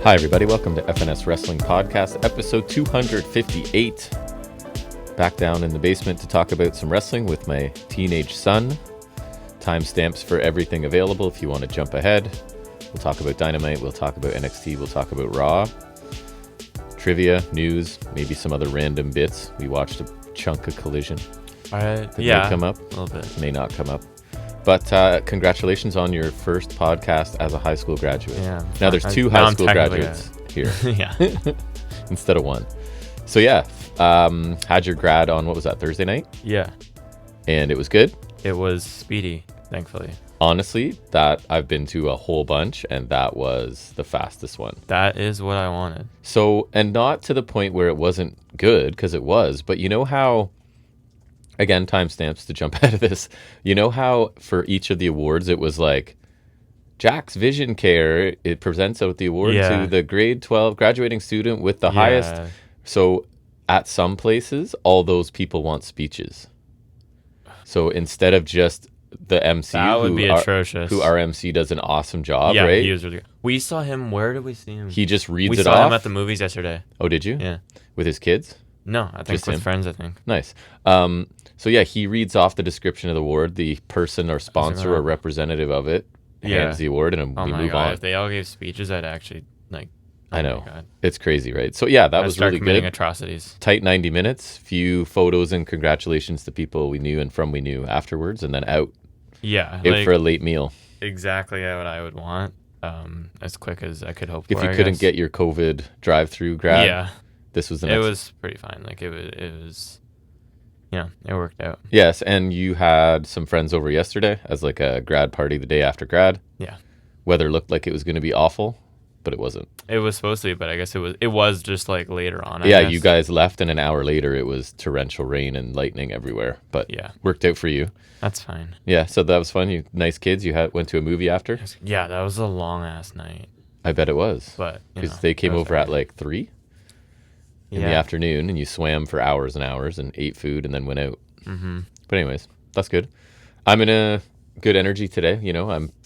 Hi, everybody. Welcome to FNS Wrestling Podcast, episode 258. Back down in the basement to talk about some wrestling with my teenage son. Timestamps for everything available if you want to jump ahead. We'll talk about Dynamite. We'll talk about NXT. We'll talk about Raw. Trivia, news, maybe some other random bits. We watched a chunk of Collision. That may come up. A little bit. May not come up. But congratulations on your first podcast as a high school graduate. Yeah. Now there's two high school graduates here Yeah. instead of one. So yeah, had your grad on, what was that, Thursday night? Yeah. And it was good? It was speedy, thankfully. Honestly, that I've been to a whole bunch, and that was the fastest one. That is what I wanted. So, and not to the point where it wasn't good, because it was, but you know how, again, timestamps to jump out of this, you know how for each of the awards it was like, Jack's Vision Care, it presents out the award to the grade 12 graduating student with the highest. So at some places, all those people want speeches. So instead of just the MC, that would be atrocious. Who our MC does an awesome job, yeah, right? He was really good. We saw him. Where did we see him? He just reads it off. We saw him at the movies yesterday. Oh, did you? Yeah. With his kids? No, I think Just with him? friends, I think. Nice. So yeah, he reads off the description of the award. The person or sponsor or representative of it hands the award, and we move on. If they all gave speeches, I'd actually like. I know. It's crazy, right? So yeah, that was really good. Atrocities. Tight 90 minutes, few photos and congratulations to people we knew and from we knew afterwards, and then out. Yeah. Out for a late meal. Exactly what I would want. As quick as I could hope If for. you couldn't get your COVID drive-through grad. Yeah. This was the next. next. It was pretty fine. Like it was, it worked out. Yes, and you had some friends over yesterday as like a grad party the day after grad. Yeah. Weather looked like it was going to be awful, but it wasn't. It was supposed to be, but I guess it was just like later on. I guess. Yeah, you guys left, and an hour later it was torrential rain and lightning everywhere. But yeah, worked out for you. That's fine. Yeah, so that was fun. You nice kids. You went to a movie after. Yeah, that was a long ass night. I bet it was. But because they came over at like 3 in the afternoon, and you swam for hours and hours and ate food and then went out. Mm-hmm. But anyways, that's good. I'm in a good energy today.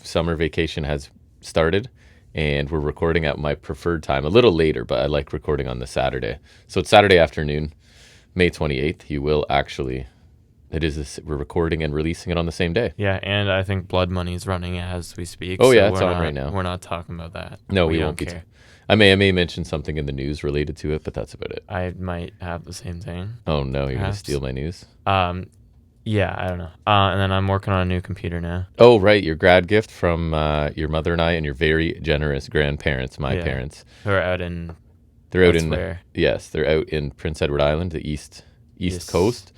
Summer vacation has started, and we're recording at my preferred time, a little later, but I like recording on the Saturday. So it's Saturday afternoon, May 28th. You will actually, we're recording and releasing it on the same day. Yeah, and I think Blood Money's running as we speak. Oh, so yeah, it's on right now. We're not talking about that. No, we won't care. I may mention something in the news related to it, but that's about it. I might have the same thing. Oh, no, you're going to steal my news? Yeah, I don't know. And then I'm working on a new computer now. Oh, right. Your grad gift from your mother and I and your very generous grandparents, my parents. Who are out in... They're out in Prince Edward Island, the east coast.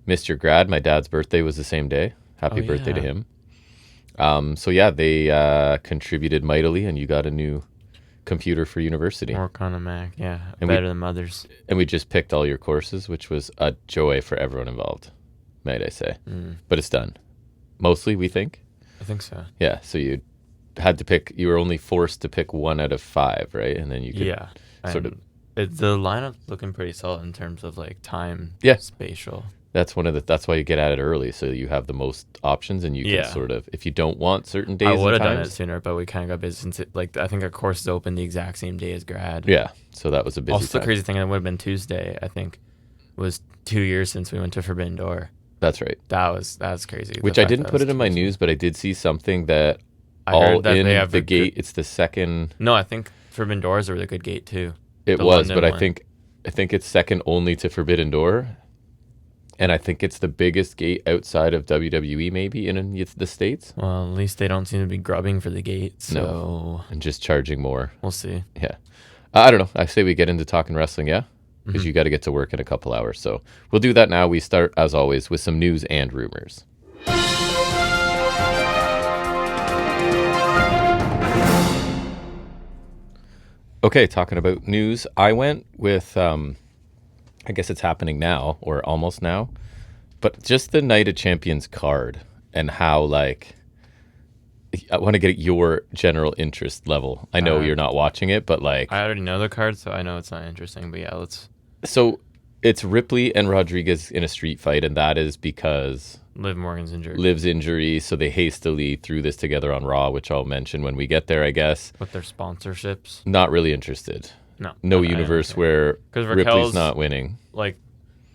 Missed your grad. My dad's birthday was the same day. Happy birthday to him. So yeah, they contributed mightily, and you got a new computer for university. Work on a Mac, yeah. And better than mother's. And we just picked all your courses, which was a joy for everyone involved, might I say. But it's done. Mostly, we think? I think so. Yeah, so you had to pick, you were only forced to pick 1 out of 5, right? And then you could sort of... The lineup's looking pretty solid in terms of like time, spatial. That's why you get at it early, so you have the most options, and you can sort of, if you don't want certain days and times. I would have done it sooner, but we kind of got busy since I think our course is open the exact same day as grad. Yeah, so that was a busy Also, time. the crazy thing, it would have been Tuesday, I think, was 2 years since we went to Forbidden Door. That's right. That's crazy. Which I didn't put it in my news, but I did see something that the gate, it's the second... No, I think Forbidden Door is a really good gate, too. It was, but I think it's second only to Forbidden Door. And I think it's the biggest gate outside of WWE, maybe, in the States. Well, at least they don't seem to be grubbing for the gate, so... No, and just charging more. We'll see. Yeah. I don't know. I say we get into talking wrestling, yeah? Because you got to get to work in a couple hours. So we'll do that now. We start, as always, with some news and rumors. Okay, talking about news. I went with... I guess it's happening now, or almost now, but just the Night of Champions card and how, like, I want to get your general interest level. I know you're not watching it, but like... I already know the card, so I know it's not interesting, but yeah, let's... So, It's Ripley and Rodriguez in a street fight, and that is because Liv Morgan's injured. Liv's injury, so they hastily threw this together on Raw, which I'll mention when we get there, I guess. With their sponsorships. Not really interested. No universe where Ripley's not winning. Like,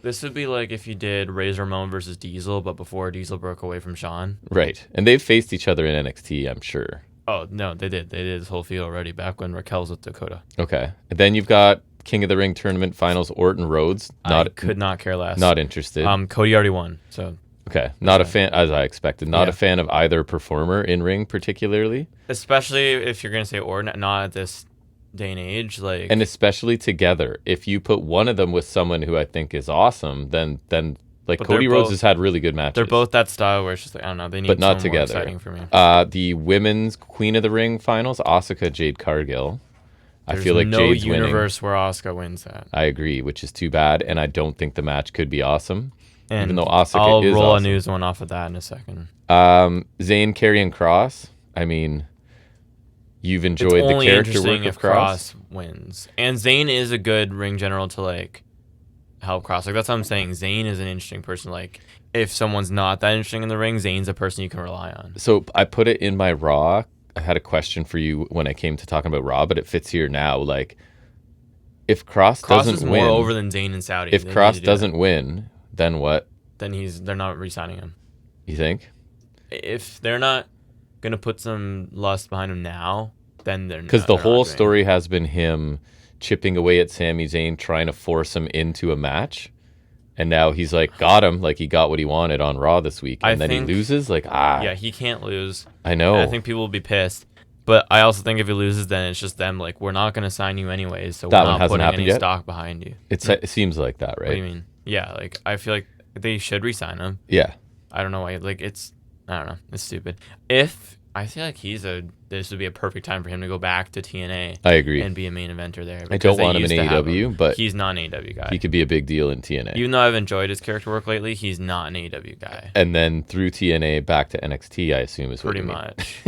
this would be like if you did Razor Ramon versus Diesel, but before Diesel broke away from Shawn. Right. And they've faced each other in NXT, I'm sure. Oh, no, they did. They did this whole feud already back when Raquel's with Dakota. Okay. And then you've got King of the Ring tournament finals, Orton Rhodes. I could not care less. Not interested. Cody already won, so... Okay. Not a fan, as I expected. Not a fan of either performer in ring, particularly. Especially if you're going to say Orton, not at this day and age. And especially together. If you put one of them with someone who I think is awesome, then Cody Rhodes has had really good matches. They're both that style where it's just like, I don't know, they need someone more exciting for me. The women's Queen of the Ring finals, Asuka Jade Cargill. I feel like no Jade's universe winning. where Asuka wins that. I agree, which is too bad, and I don't think the match could be awesome. And even though Asuka I'll is roll awesome. a news one off of that in a second. Zayn, Karrion Kross. I mean, you've enjoyed the character work of if Kross wins, and Zayn is a good ring general to like help Kross. Like that's what I'm saying. Zayn is an interesting person. Like if someone's not that interesting in the ring, Zayn's a person you can rely on. So I put it in my Raw. I had a question for you when I came to talking about Raw, but it fits here now. Like, if Kross doesn't is win, more over than Zayn and Saudi. If Kross doesn't win, then what? Then they're not re-signing him. You think? If they're not gonna put some lust behind him now, then they're not. Because the whole story has been him chipping away at Sami Zayn, trying to force him into a match. And now he's like, got him. Like, he got what he wanted on Raw this week. And then he loses. Like, Yeah, he can't lose. I know. And I think people will be pissed. But I also think if he loses, then it's just them like, we're not going to sign you anyways. So we're not putting any stock behind you. It seems like that, right? What do you mean? Yeah, like, I feel like they should re-sign him. Yeah. I don't know why. Like, I don't know. It's stupid. I feel like this would be a perfect time for him to go back to TNA. I agree. And be a main eventer there. I don't want him in AEW, but he's not an AEW guy. He could be a big deal in TNA. Even though I've enjoyed his character work lately, he's not an AEW guy. And then through TNA back to NXT, I assume is pretty much.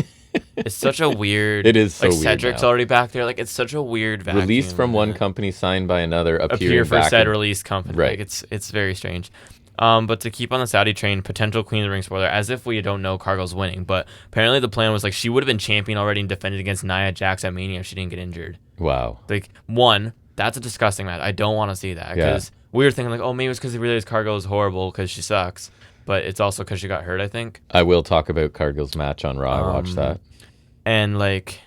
It's such a weird. It is so like weird. Cedric's already back there. Like it's such a weird vacuum. Released from one company, signed by another, appear for back said release company. Right. Like it's very strange. But to keep on the Saudi train, potential Queen of the Ring spoiler, as if we don't know Cargill's winning. But apparently the plan was like she would have been champion already and defended against Nia Jax at Mania if she didn't get injured. Wow. Like, that's a disgusting match. I don't want to see that because we were thinking like, oh, maybe it's because they realized Cargill is horrible because she sucks. But it's also because she got hurt, I think. I will talk about Cargill's match on Raw. I watched that. And like,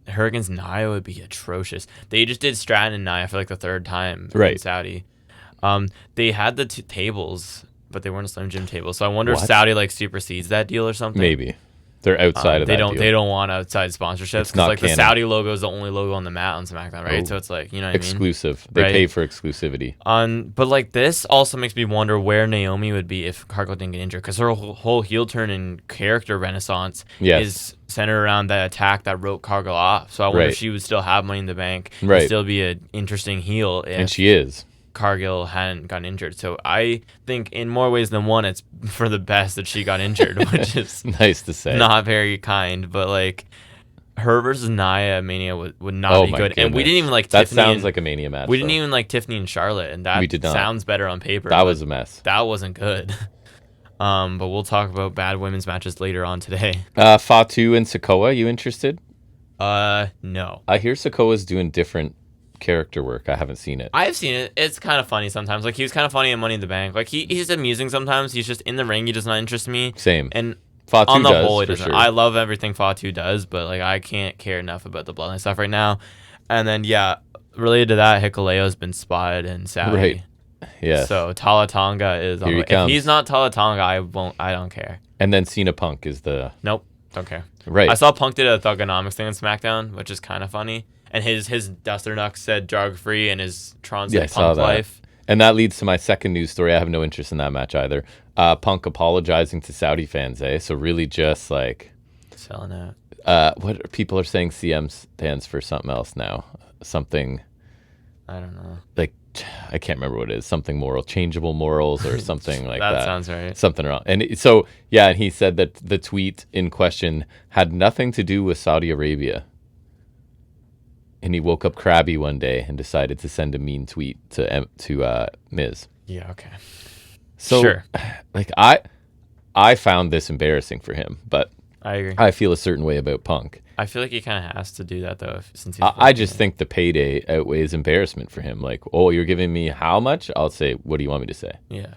her against Nia would be atrocious. They just did Stratton and Nia for like the third time in Saudi. They had the tables, but they weren't Slim Jim tables. So I wonder if Saudi like supersedes that deal or something. Maybe they're outside of that deal. They don't want outside sponsorships because like canon. The Saudi logo is the only logo on the mat on SmackDown, right? So it's like, you know what exclusive. I mean? They pay for exclusivity. But like this also makes me wonder where Naomi would be if Cargill didn't get injured because her whole heel turn and character renaissance is centered around that attack that wrote Cargill off. So I wonder if she would still have Money in the Bank and still be an interesting heel. And she is. Cargill hadn't gotten injured. So I think in more ways than one, it's for the best that she got injured, which is nice to say. Not very kind, but like her versus Nia Mania would not be good. Goodness. And we didn't even like that Tiffany. Sounds like a Mania match. We didn't even like Tiffany and Charlotte, and that sounds better on paper. That was a mess. That wasn't good. But we'll talk about bad women's matches later on today. Fatu and Sikoa, you interested? No. I hear Sikoa's doing different character work. I haven't seen it. I've seen it. It's kind of funny sometimes. Like he was kind of funny in Money in the Bank. Like he's amusing sometimes. He's just in the ring. He does not interest me. Same. And Fatu on the does, whole, he doesn't. sure. I love everything Fatu does, but like I can't care enough about the Bloodline stuff right now. And then related to that, Hikuleo's been spotted in Saudi. Right. Yeah. So Tala Tonga is. Here he if comes. he's not Tala Tonga, I don't care. And then Cena Punk is the. Nope. Don't care. Right. I saw Punk did a Thugonomics thing on SmackDown, which is kind of funny. And his Duster Nuck said drug free and his Tron said Punk life. And that leads to my second news story. I have no interest in that match either. Punk apologizing to Saudi fans, So really just like selling out. What people are saying CM stands for something else now. Something I don't know. Like I can't remember what it is. Something moral, changeable morals or something like that. That sounds right. Something wrong. And so and he said that the tweet in question had nothing to do with Saudi Arabia. and he woke up crabby one day and decided to send a mean tweet to Miz. Yeah, okay. So, sure. Like, I found this embarrassing for him, but I agree. I feel a certain way about Punk. I feel like he kind of has to do that, though, since he's I just think the payday outweighs embarrassment for him. Like, oh, you're giving me how much? I'll say, what do you want me to say? Yeah.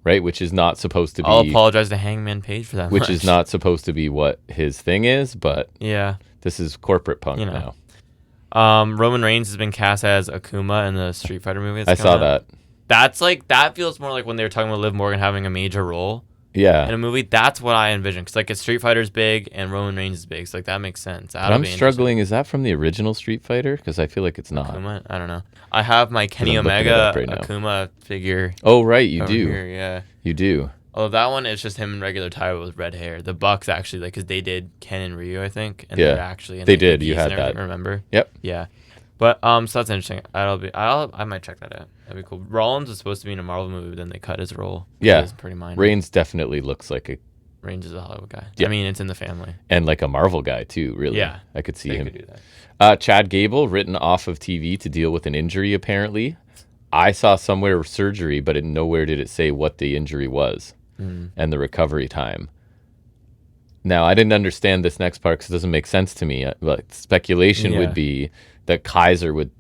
Right? Which is not supposed to be... I'll apologize to Hangman Page for that Which much. is not supposed to be what his thing is, but yeah, this is corporate Punk now. Roman Reigns has been cast as Akuma in the Street Fighter movie. I saw that. That's like, that feels more like when they were talking about Liv Morgan having a major role. Yeah. In a movie, that's what I envision. Because, like, Street Fighter's big and Roman Reigns is big. So, like, that makes sense. I'm struggling. Is that from the original Street Fighter? Because I feel like it's not. Akuma? I don't know. I have my Kenny Omega Akuma figure. Oh, right. You do. Here, yeah. You do. Oh, that one is just him in regular title with red hair. The Bucks, actually, like, because they did Ken and Ryu, I think. And they're actually in they did. You had that. Remember? Yep. Yeah. But so that's interesting. I might check that out. That'd be cool. Rollins was supposed to be in a Marvel movie, but then they cut his role. Yeah, it's pretty minor. Reigns definitely looks like a... Reigns is a Hollywood guy. Yeah. I mean, it's in the family. And like a Marvel guy too, really. Yeah, I could see him. Could do that. Chad Gable written off of TV to deal with an injury. Apparently, I saw somewhere surgery, but nowhere did it say what the injury was and the recovery time. Now, I didn't understand this next part because it doesn't make sense to me. But speculation would be that Kaiser would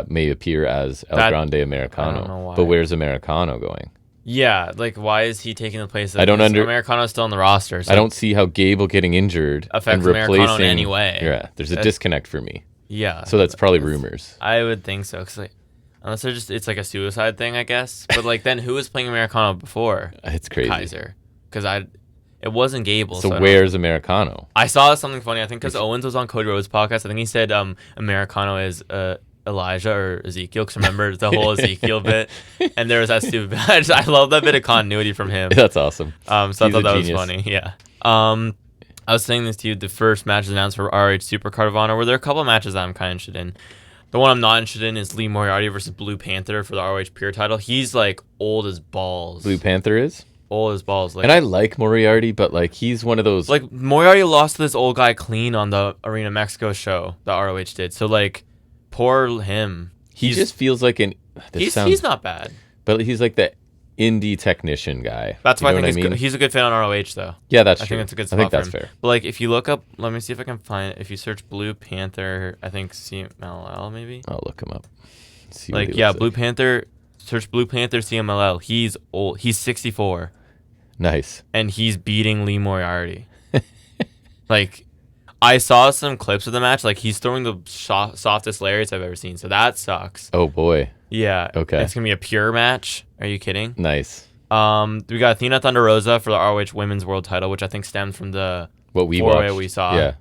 may appear as El Grande Americano. I don't know why. But where's Americano going? Yeah, like, why is he taking the place of... Americano's still on the roster. So I don't see how Gable getting injured affects Americano in any way. Yeah, there's a disconnect for me. Yeah. So that's probably rumors. I would think so. Cause, like, unless it's like a suicide thing, I guess. But, like, then who was playing Americano before? It's crazy. Kaiser. Because it wasn't Gable. So where's Americano? I saw something funny. I think because Owens was on Cody Rhodes' podcast. I think he said Americano is... Elijah or Ezekiel, because remember the whole Ezekiel bit, and there was that stupid bit. I love that bit of continuity from him. That's awesome. So I thought that was funny. Yeah. I was saying this to you. The first match is announced for RH Super Card of Honor, where there are a couple of matches that I'm kind of interested in. The one I'm not interested in is Lee Moriarty versus Blue Panther for the ROH Pure title. He's like old as balls. Blue Panther is? Old as balls. Like, and I like Moriarty, but like he's one of those... Like Moriarty lost to this old guy clean on the Arena Mexico show that ROH did. So like... Poor him. He just feels like an... He's not bad. But he's like the indie technician guy. That's why I think he's a good fit on ROH, though. Yeah, that's true. I think that's a good spot I think for that's him. fair. But like, if you look up... Let me see if I can find it. If you search Blue Panther, I think CMLL, maybe? I'll look him up. See like, yeah, Blue Panther... Search Blue Panther CMLL. He's old. He's 64. Nice. And he's beating Lee Moriarty. Like... I saw some clips of the match. Like, he's throwing the softest lariats I've ever seen. So that sucks. Oh, boy. Yeah. Okay. It's going to be a pure match. Are you kidding? Nice. We got Athena Thunder Rosa for the ROH Women's World title, which I think stemmed from the four-way we saw. Yeah.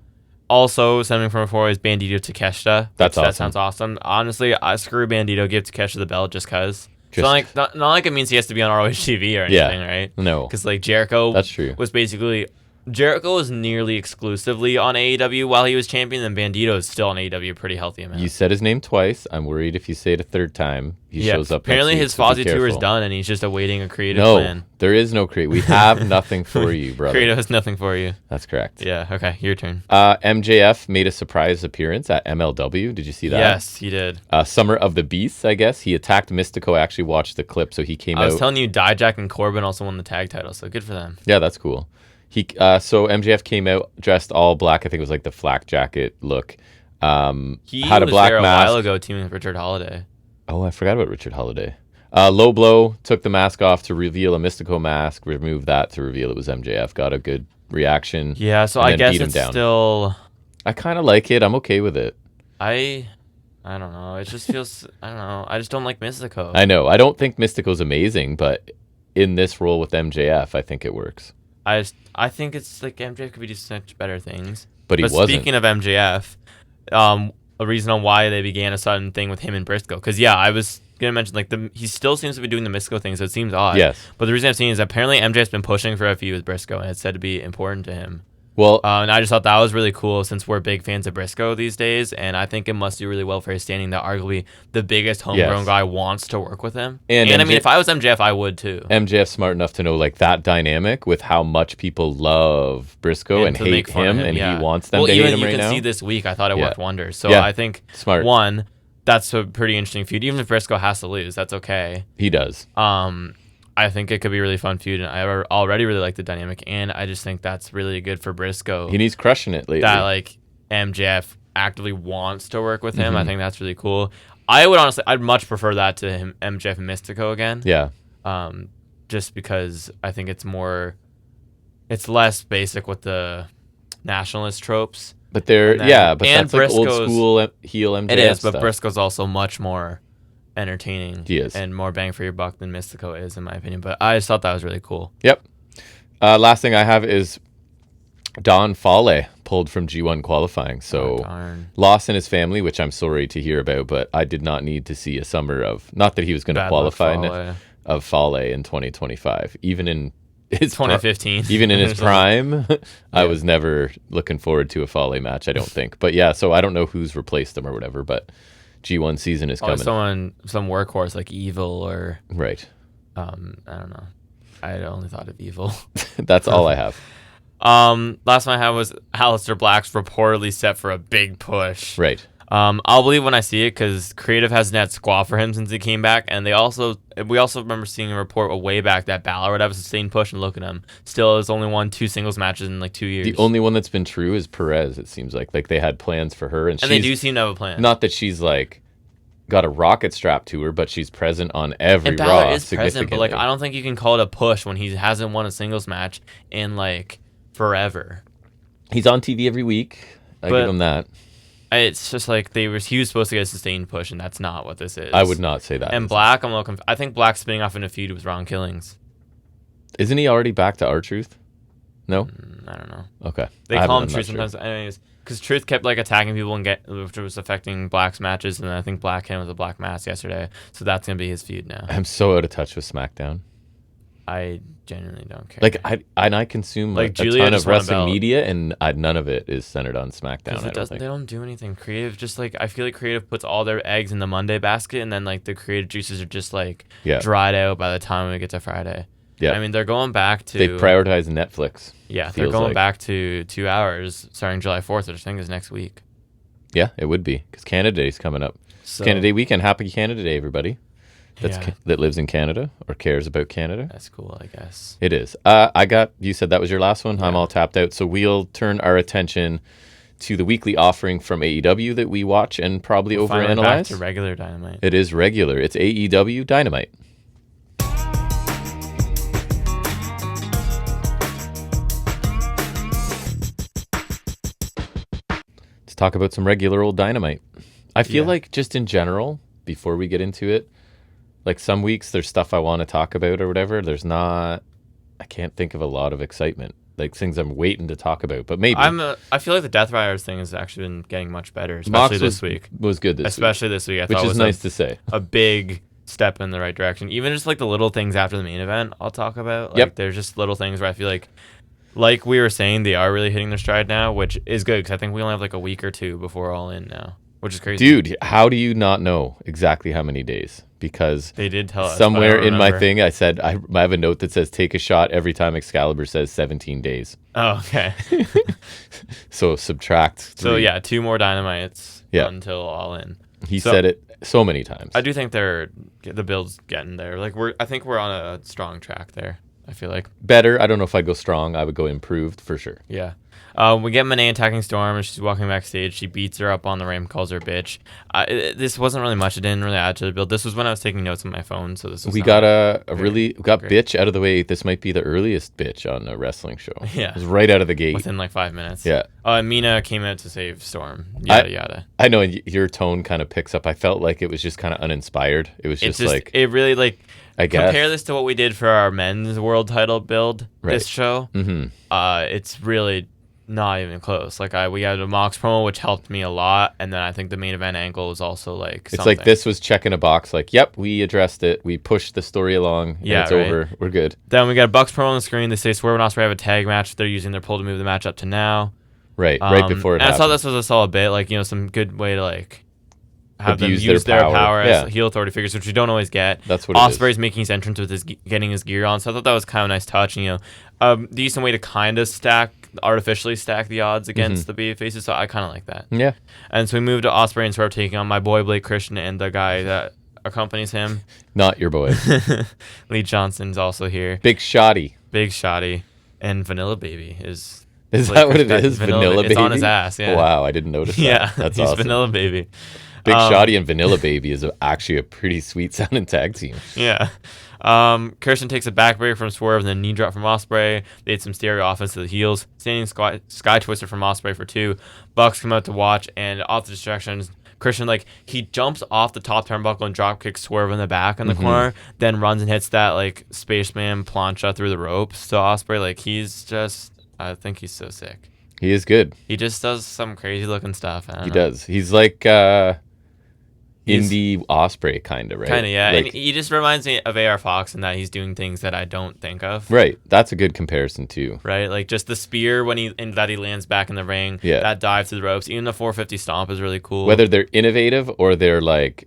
Also, stemming from a four-way is Bandito Takeshita. That's awesome. That sounds awesome. Honestly, I screw Bandito. Give Takeshita the belt just because. Not like it means he has to be on ROH TV or anything, right? No. Because, like, Jericho That's true. was basically... Jericho was nearly exclusively on AEW while he was champion, and Bandito is still on AEW a pretty healthy amount. You said his name twice. I'm worried if you say it a third time, he shows up. Apparently his Fozzy tour is done, and he's just awaiting a creative plan. There is no creative. We have nothing for you, brother. Creative has nothing for you. That's correct. Yeah, okay, your turn. MJF made a surprise appearance at MLW. Did you see that? Yes, he did. Summer of the Beasts, I guess. He attacked Mystico. I actually watched the clip, so he came out. I was telling you, Dijak and Corbin also won the tag title, so good for them. Yeah, that's cool. So MJF came out dressed all black. I think it was like the flak jacket look. He had a was black there mask. a while ago teaming with Richard Holiday. Oh, I forgot about Richard Holiday. Low Blow took the mask off to reveal a Mystico mask. Removed that to reveal it was MJF. Got a good reaction. Yeah, so I guess it's still... I kind of like it. I'm okay with it. I don't know. It just feels... I don't know. I just don't like Mystico. I know. I don't think Mystico's amazing, but in this role with MJF, I think it works. I think it's like MJF could be doing such better things. But he wasn't. Speaking of MJF, a reason on why they began a sudden thing with him and Briscoe. Because, yeah, I was going to mention, like, he still seems to be doing the Mystico thing, so it seems odd. Yes. But the reason I've seen is apparently MJF's been pushing for a feud with Briscoe, and it's said to be important to him. Well, and I just thought that was really cool since we're big fans of Briscoe these days, and I think it must do really well for his standing that arguably the biggest homegrown guy wants to work with him. And I mean, if I was MJF, I would too. MJF's smart enough to know like that dynamic with how much people love Briscoe and hate him, and he wants them to hate him right now. You can see this week, I thought it worked wonders. So I think, smart. One, that's a pretty interesting feud. Even if Briscoe has to lose, that's okay. He does. I think it could be a really fun feud, and I already really like the dynamic, and I just think that's really good for Briscoe. He's crushing it lately. That like MJF actively wants to work with him. I think that's really cool. I'd much prefer that to him, MJF and Mystico again. Yeah. Just because I think it's less basic with the nationalist tropes. But that's like old school heel MJF. It is, stuff. But Briscoe's also much more entertaining. He is. And more bang for your buck than Mystico is, in my opinion. But I just thought that was really cool. Yep. Last thing I have is Don Fale pulled from G1 qualifying. So loss in his family, which I'm sorry to hear about, but I did not need to see a summer of, not that he was going to qualify, of Fale in 2025. Even in his 2015. Even in his prime, I was never looking forward to a Fale match, I don't think. But yeah, so I don't know who's replaced him or whatever, but G1 season is coming. Some workhorse like Evil or... Right. I don't know. I only thought of Evil. That's all I have. Last one I had was Aleister Black's reportedly set for a big push. Right. I'll believe when I see it because Creative hasn't had squat for him since he came back, and we also remember seeing a report way back that Balor would have a sustained push, and look at him. Still has only won 2 singles matches in like 2 years. The only one that's been true is Perez, it seems like. Like they had plans for her, and they do seem to have a plan. Not that she's like got a rocket strapped to her, but she's present on every and Raw. Balor is present, but like I don't think you can call it a push when he hasn't won a singles match in like forever. He's on TV every week. I give him that. It's just like he was supposed to get a sustained push, and that's not what this is. I would not say that. And Black, I think Black's spinning off in a feud with Ron Killings. Isn't he already back to R-Truth? No? I don't know. Okay. They call him Truth sometimes. Anyways, because Truth kept like attacking people which was affecting Black's matches, and I think Black hit him with a black mask yesterday, so that's going to be his feud now. I'm so out of touch with SmackDown. I genuinely don't care. Like I consume like a ton of wrestling media, and none of it is centered on SmackDown. They don't do anything creative. Just like I feel like Creative puts all their eggs in the Monday basket, and then like the creative juices are just like dried out by the time we get to Friday. Yeah, I mean they're going back to they prioritize Netflix. Yeah, they're going back to 2 hours starting July 4th, which I think is next week. Yeah, it would be because Canada Day's coming up. So, Canada Day weekend. Happy Canada Day, everybody. That lives in Canada or cares about Canada. That's cool, I guess. It is. You said that was your last one? Yeah. I'm all tapped out. So we'll turn our attention to the weekly offering from AEW that we watch and probably overanalyze. Back to regular Dynamite. It is regular. It's AEW Dynamite. Let's talk about some regular old Dynamite. I feel like just in general, before we get into it, like some weeks there's stuff I want to talk about or whatever. I can't think of a lot of excitement. Like things I'm waiting to talk about, but maybe. I feel like the Death Riders thing has actually been getting much better, especially this week. Was good this week. Especially this week. Which is nice to say. A big step in the right direction. Even just like the little things after the main event I'll talk about. Like there's just little things where I feel like we were saying, they are really hitting their stride now, which is good because I think we only have like a week or two before All In now, which is crazy. Dude, how do you not know exactly how many days? Because they did tell us. Somewhere in my thing, I said, I have a note that says, take a shot every time Excalibur says 17 days. Oh, okay. So subtract 3. So yeah, 2 more Dynamites until All In. He said it so many times. I do think the build's getting there. Like I think we're on a strong track there. I feel like better. I don't know if I'd go strong. I would go improved for sure. Yeah. We get Monet attacking Storm, and she's walking backstage. She beats her up on the ramp, calls her a bitch. This wasn't really much. It didn't really add to the build. This was when I was taking notes on my phone, so this was we got bitch out of the way. This might be the earliest bitch on a wrestling show. Yeah. It was right out of the gate. Within like 5 minutes. Yeah. Mina came out to save Storm. Yada. I know, and your tone kind of picks up. I felt like it was just kind of uninspired. It was just like... It really like... I guess. Compare this to what we did for our men's world title build this show. Mm-hmm. It's really Not even close. Like we had a Mox promo, which helped me a lot, and then I think the main event angle was also like it's like this was checking a box. Like, yep, we addressed it. We pushed the story along. And it's over. We're good. Then we got a Bucks promo on the screen. They say Swerve and Ospreay have a tag match. They're using their pull to move the match up to now. Right before it happened. I thought this was a solid bit. Like, some good way to like have them use their power as heel authority figures, which you don't always get. That's what Ospreay's making his entrance with getting his gear on, so I thought that was kind of a nice touch. And, decent way to kind of artificially stack the odds against the baby faces, so I kind of like that. Yeah. And so we moved to Ospreay and Swerve taking on my boy Blake Christian and the guy that accompanies him. Not your boy. Lee Johnson's also here. Big Shoddy. And Vanilla Baby is that what it is? Vanilla Baby? It's on his ass, yeah. Wow, I didn't notice that. Yeah, that's he's awesome. Vanilla Baby. Big Shoddy and Vanilla Baby is actually a pretty sweet sounding tag team. Yeah. Christian takes a backbreaker from Swerve and then knee drop from Ospreay. They had some stereo offense to the heels. Standing sky twister from Ospreay for 2. Bucks come out to watch, and off the distractions, Christian, he jumps off the top turnbuckle and drop kicks Swerve in the back in the corner, then runs and hits that, spaceman plancha through the ropes to Ospreay. He's just, I think he's so sick. He is good. He just does some crazy looking stuff. He does. He's like, indie Ospreay kind of, right? Kind of, yeah. And he just reminds me of AR Fox in that he's doing things that I don't think of. Right. That's a good comparison too. Right. Just the spear that he lands back in the ring. Yeah. That dive to the ropes. Even the 450 stomp is really cool. Whether they're innovative or they're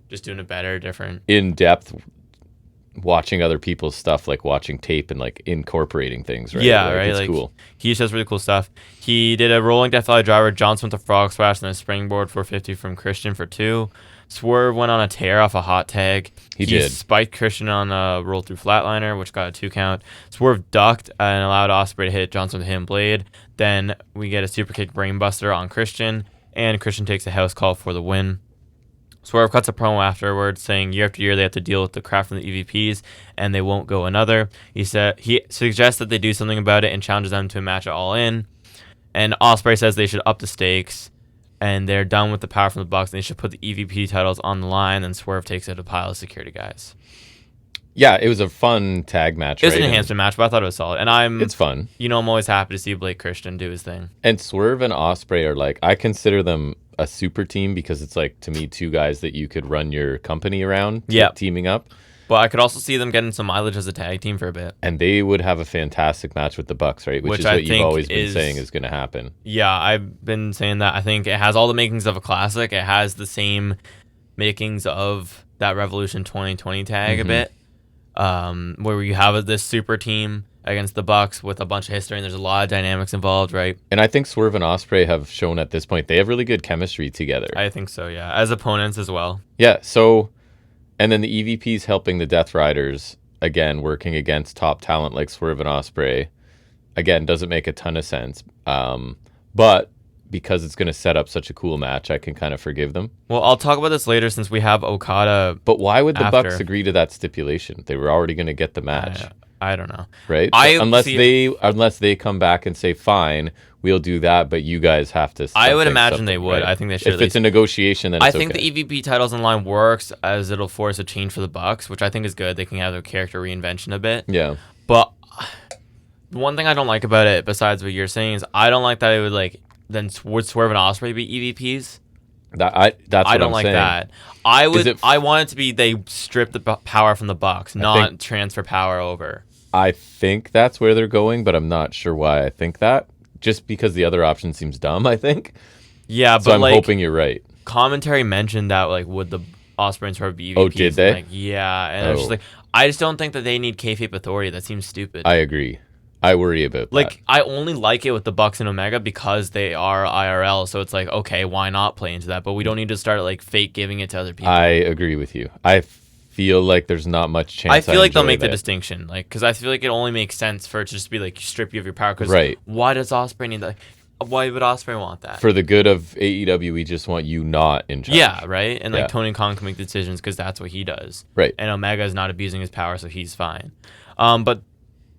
just doing it better, different. In depth, watching other people's stuff, watching tape and incorporating things, right? Yeah, right. It's cool. He just does really cool stuff. He did a rolling Death Valley driver, Johnson with a frog splash, and a springboard 450 from Christian for 2. Swerve went on a tear off a hot tag. He did. Spiked Christian on a roll through flatliner, which got a 2 count. Swerve ducked and allowed Ospreay to hit Johnson with a hidden blade. Then we get a super kick brainbuster on Christian, and Christian takes a house call for the win. Swerve cuts a promo afterwards saying year after year they have to deal with the crap from the EVPs and they won't go another. He suggests that they do something about it and challenges them to a match at All In. And Ospreay says they should up the stakes and they're done with the power from the Bucks and they should put the EVP titles on the line. And Swerve takes out a pile of security guys. Yeah, it was a fun tag match. It was an enhancement match, but I thought it was solid. And it's fun. I'm always happy to see Blake Christian do his thing. And Swerve and Ospreay are I consider them a super team because it's to me 2 guys that you could run your company around. Yeah, teaming up. But I could also see them getting some mileage as a tag team for a bit. And they would have a fantastic match with the Bucks, right? Which is what you've always been saying is going to happen. Yeah, I've been saying that. I think it has all the makings of a classic. It has the same makings of that Revolution 2020 tag a bit, where you have this super team against the Bucks with a bunch of history, and there's a lot of dynamics involved, right? And I think Swerve and Ospreay have shown at this point they have really good chemistry together. I think so, yeah. As opponents as well. Yeah, so... And then the EVPs helping the Death Riders, again, working against top talent like Swerve and Ospreay. Again, doesn't make a ton of sense. But because it's going to set up such a cool match, I can kind of forgive them. Well, I'll talk about this later since we have Okada. But why would the Bucks agree to that stipulation? They were already going to get the match. I don't know. Right? Unless they come back and say, fine, we'll do that, but you guys have to... I would imagine they would. Right? I think they should. If it's a negotiation, then it's I think the EVP titles in line works as it'll force a change for the Bucks, which I think is good. They can have their character reinvention a bit. Yeah. But the one thing I don't like about it, besides what you're saying, is I don't like that it would then would Swerve and Ospreay be EVPs? I don't like saying. That. I want it to be they strip the power from the Bucks, not transfer power over. I think that's where they're going, but I'm not sure why I think that. Just because the other option seems dumb, I think. Yeah, but I'm hoping you're right. Commentary mentioned that would the Ospreay and Swerve be EVPs? Oh, did they? Yeah, and I was just I just don't think that they need kayfabe authority. That seems stupid. I agree. I worry about that. I only like it with the Bucks and Omega because they are IRL, so it's okay, why not play into that? But we don't need to start fake giving it to other people. I agree with you. I feel like there's not much chance. I feel like they'll make the distinction, because I feel like it only makes sense for it to just be strip you of your power. Because why does Ospreay need that? Why would Ospreay want that? For the good of AEW, we just want you not in charge. Yeah, right. And Tony Khan can make decisions because that's what he does. Right. And Omega is not abusing his power, so he's fine. But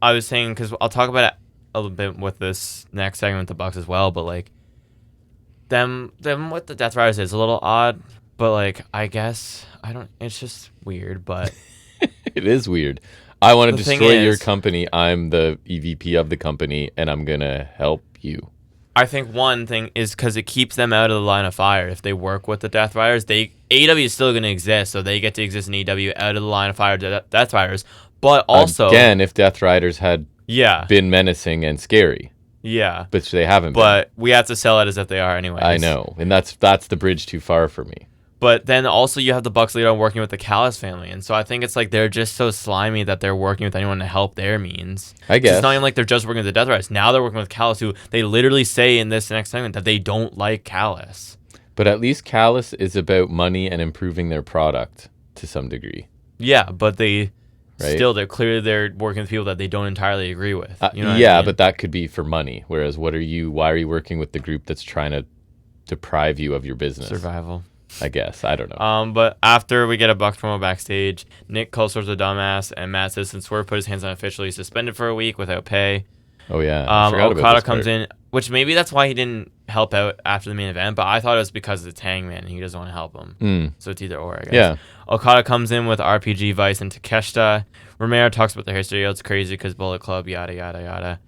I was saying, because I'll talk about it a little bit with this next segment with the Bucks as well, but them with the Death Riders is a little odd, but I guess it's just weird, but it is weird. I want to destroy your company. I'm the EVP of the company and I'm gonna help you. I think one thing is because it keeps them out of the line of fire. If they work with the Death Riders, AEW is still going to exist, so they get to exist in AEW out of the line of fire Death Riders. But also, again, if Death Riders had been menacing and scary, which they haven't been. But we have to sell it as if they are anyway. I know, and that's the bridge too far for me. But then also you have the Bucks leader working with the Callis family. And so I think it's like they're just so slimy that they're working with anyone to help their means. I guess. It's not even like they're just working with the Death Riders. Now they're working with Callis, who they literally say in this next segment that they don't like Callis. But at least Callis is about money and improving their product to some degree. Yeah, but they're clearly working with people that they don't entirely agree with. You know what I mean? But that could be for money. Whereas why are you working with the group that's trying to deprive you of your business? Survival. I guess. I don't know. But after we get a Bucks promo backstage, Nick calls Swerve a dumbass, and Matt says since Swerve put his hands on officially suspended for a week without pay. Oh, yeah. Okada comes in, which maybe that's why he didn't help out after the main event, but I thought it was because it's Hangman and he doesn't want to help him. So it's either or, I guess. Yeah. Okada comes in with RPG, Vice, and Takeshita. Romero talks about their history. It's crazy because Bullet Club, yada, yada, yada.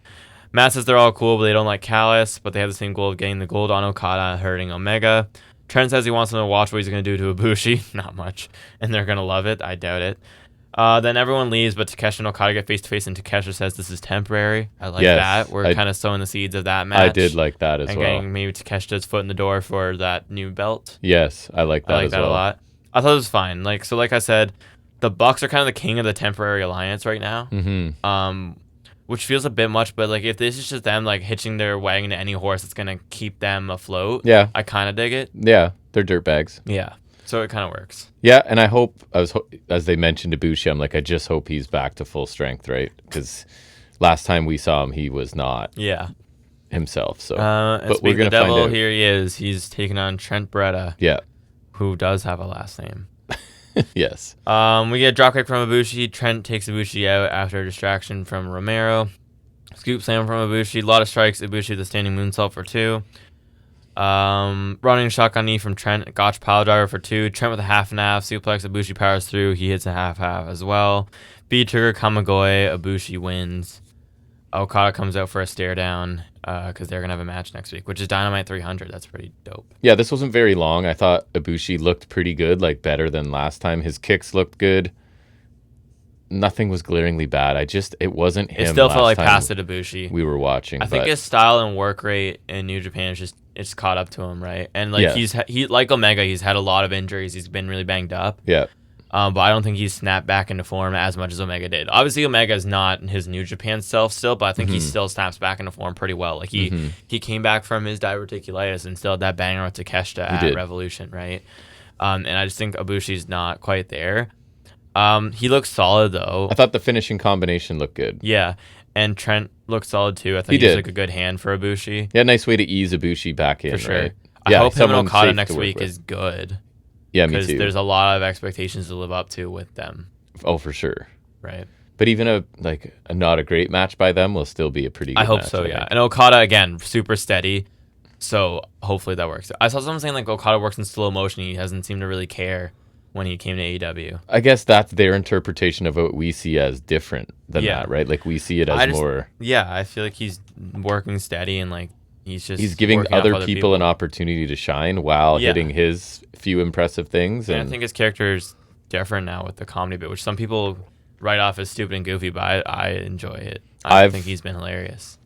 Matt says they're all cool, but they don't like Callis, but they have the same goal of getting the gold on Okada, hurting Omega. Trent says he wants them to watch what he's going to do to Ibushi. Not much. And they're going to love it. I doubt it. Then everyone leaves, but Takeshita and Okada get face-to-face, and Takeshita says this is temporary. I like that. We're kind of sowing the seeds of that match. I did like that as and well. Getting maybe Takeshita's foot in the door for that new belt. Yes, I like that as well. I like that a lot. I thought it was fine. Like I said, the Bucks are kind of the king of the temporary alliance right now. Mm-hmm. Which feels a bit much, but like if this is just them like hitching their wagon to any horse that's gonna keep them afloat, I kind of dig it. Yeah, they're dirtbags. Yeah, so it kind of works. Yeah, and I hope as they mentioned Ibushi, I'm like I just hope he's back to full strength, right? Because last time we saw him, he was not. Yeah. Himself. So, but we're gonna find out. Here he is. He's taking on Trent Beretta. Yeah. Who does have a last name. Yes. We get a drop kick from Ibushi. Trent takes Ibushi out after a distraction from Romero. Scoop slam from Ibushi. A lot of strikes. Ibushi with a standing moonsault for 2. Running shotgun knee from Trent. Gotch pile driver for 2. Trent with a half and half. Suplex. Ibushi powers through. He hits a half as well. B-trigger Kamigoye. Ibushi wins. Okada comes out for a stare down because they're going to have a match next week, which is Dynamite 300. That's pretty dope. Yeah, this wasn't very long. I thought Ibushi looked pretty good, like better than last time. His kicks looked good. Nothing was glaringly bad. It wasn't him. It still felt like past the Ibushi. We were watching. I think his style and work rate in New Japan is it's caught up to him, right? And like he like Omega, he's had a lot of injuries. He's been really banged up. Yeah. But I don't think he's snapped back into form as much as Omega did. Obviously, Omega is not his New Japan self still, but I think he still snaps back into form pretty well. Like he came back from his diverticulitis and still had that banger with Takeshita at Revolution, right? And I just think Ibushi's not quite there. He looks solid though. I thought the finishing combination looked good. Yeah, and Trent looked solid too. I think he's like a good hand for Ibushi. Yeah, nice way to ease Ibushi back in. For sure. Right? I hope him and Okada next week is good. Yeah, me too. Because there's a lot of expectations to live up to with them. Oh, for sure. Right. But even a not a great match by them will still be a pretty good match. I hope so, yeah. And Okada, again, super steady. So hopefully that works. I saw someone saying like Okada works in slow motion. He hasn't seemed to really care when he came to AEW. I guess that's their interpretation of what we see as different than that, right? Like we see it as more... Yeah, I feel like he's working steady and like he's giving other people an opportunity to shine while hitting his few impressive things. And I think his character's different now with the comedy bit, which some people write off as stupid and goofy, but I enjoy it. I think he's been hilarious.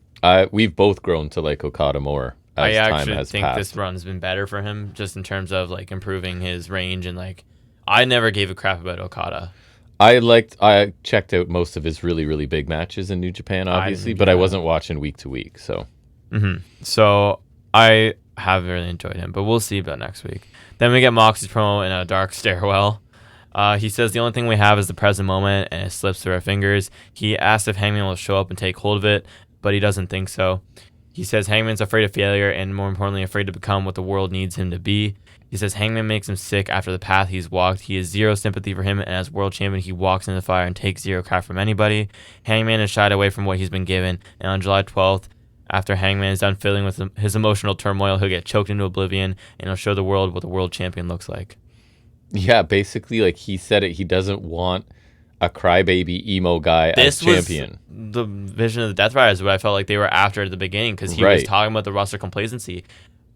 We've both grown to like Okada more as time has passed. I actually think this run's been better for him just in terms of like improving his range and like I never gave a crap about Okada. I checked out most of his really, really big matches in New Japan, obviously, but I wasn't watching week to week, so... So I have really enjoyed him, but we'll see about next week. Then we get Moxie's promo in a dark stairwell. He says the only thing we have is the present moment, and it slips through our fingers. He asks if Hangman will show up and take hold of it, but he doesn't think so. He says Hangman's afraid of failure and more importantly afraid to become what the world needs him to be. He says Hangman makes him sick after the path he's walked. He has zero sympathy for him, and as world champion, he walks in the fire and takes zero crap from anybody. Hangman has shied away from what he's been given, and on July 12th, after Hangman is done filling with his emotional turmoil, he'll get choked into oblivion, and he'll show the world what the world champion looks like. Yeah, basically, like he said it, he doesn't want a crybaby emo guy as champion. The vision of the Death Riders, what I felt like they were after at the beginning, because he was talking about the roster complacency.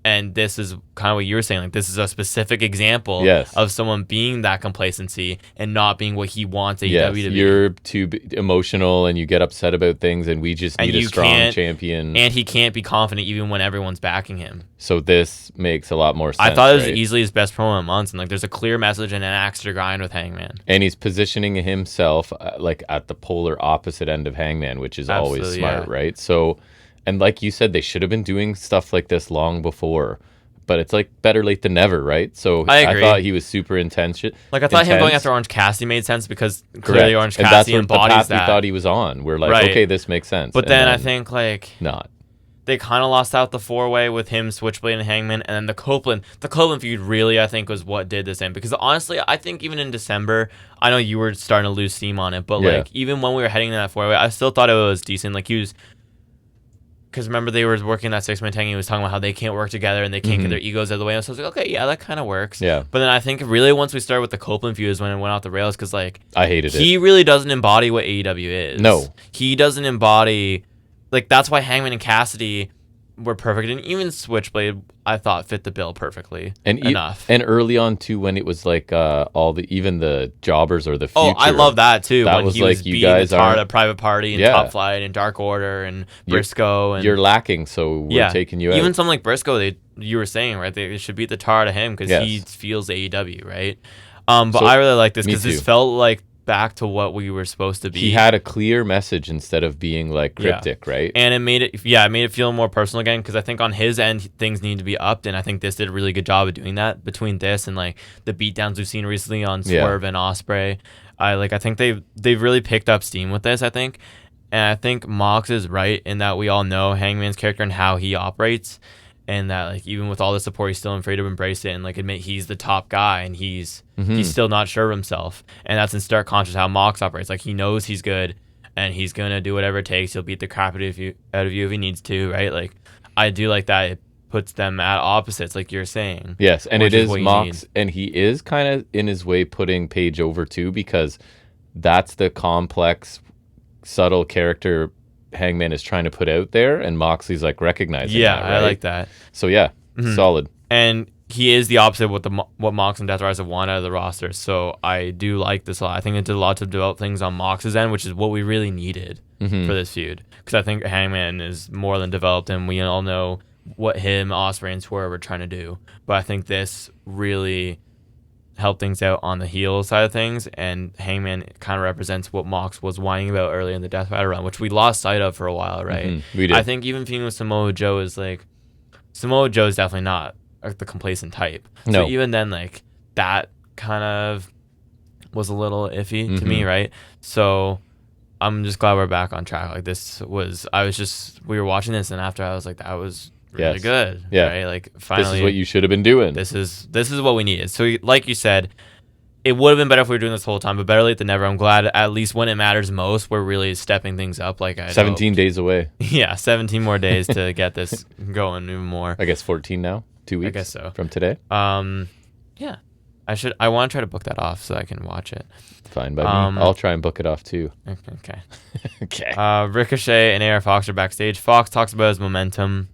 And this is kind of what you were saying. Like, this is a specific example of someone being that complacency and not being what he wants AEW to be. You're too emotional and you get upset about things, and we just need a strong champion. And he can't be confident even when everyone's backing him. So this makes a lot more sense. I thought it was easily his best promo in months. And like, there's a clear message and an axe to grind with Hangman. And he's positioning himself like at the polar opposite end of Hangman, which is always smart, right? So... And like you said, they should have been doing stuff like this long before. But it's like better late than never, right? So I thought he was super intense. Like, I thought him going after Orange Cassidy made sense, because clearly Orange Cassidy embodies that. We thought he was on. We're like, okay, this makes sense. But then I think, like... Not. They kind of lost out the 4-way with him, Switchblade, and Hangman. And then the Copeland feud really, I think, was what did this end. Because honestly, I think even in December, I know you were starting to lose steam on it. But like, even when we were heading to that 4-way, I still thought it was decent. Like, he was... Because remember, they were working that 6-man tag, and he was talking about how they can't work together and they can't get their egos out of the way. And so I was like, okay, yeah, that kind of works. Yeah. But then I think really once we started with the Copeland feud is when it went off the rails, because like, I hated it. He really doesn't embody what AEW is. No. He doesn't embody, like, that's why Hangman and Cassidy were perfect, and even Switchblade I thought fit the bill perfectly enough. And early on too, when it was like even the jobbers or the future. Oh, I love that too. That when was he like, was you beating guys the tar at Private Party and Top Flight and Dark Order and Briscoe. You're lacking, so we're taking you out. Even something like Briscoe, you were saying, right? They should beat the tar out of him because he feels AEW, right? But I really like this because this felt like back to what we were supposed to be. He had a clear message instead of being like cryptic, right? And it made it feel more personal again, because I think on his end things need to be upped, and I think this did a really good job of doing that. Between this and like the beatdowns we've seen recently on Swerve and Ospreay, I think they've really picked up steam with this, I think. And I think Mox is right in that we all know Hangman's character and how he operates, and that like even with all the support, he's still afraid to embrace it and like admit he's the top guy, and he's still not sure of himself. And that's in stark contrast to how Mox operates. Like, he knows he's good and he's gonna do whatever it takes. He'll beat the crap out of you if he needs to, right? Like, I do like that. It puts them at opposites, like you're saying. Yes, and it is Mox, and he is kind of in his way putting Paige over too, because that's the complex, subtle character Hangman is trying to put out there, and Moxley's like recognizing that, right? I like that. So solid. And he is the opposite of what Mox and Death Rise have wanted out of the roster. So I do like this a lot. I think it did a lot to develop things on Mox's end, which is what we really needed for this feud. Because I think Hangman is more than developed, and we all know what him, Ospreay, and Swerve are trying to do. But I think this really help things out on the heel side of things, and Hangman kind of represents what Mox was whining about early in the Death Rider run, which we lost sight of for a while, right? We did. I think even feuding with Samoa Joe is like, Samoa Joe is definitely not the complacent type. So even then, like, that kind of was a little iffy to me, right? So I'm just glad we're back on track. Like, we were watching this, and after I was like, that was really good. Yeah. Right? Like, finally, this is what you should have been doing. This is what we needed. So, like you said, it would have been better if we were doing this the whole time, but better late than never. I'm glad at least when it matters most, we're really stepping things up. Like, 17 days away. Yeah, 17 more days to get this going even more. I guess 14 now. 2 weeks. I guess so. From today. Yeah. I want to try to book that off so I can watch it. Fine by me. I'll try and book it off too. Okay. Okay. Ricochet and AR Fox are backstage. Fox talks about his momentum,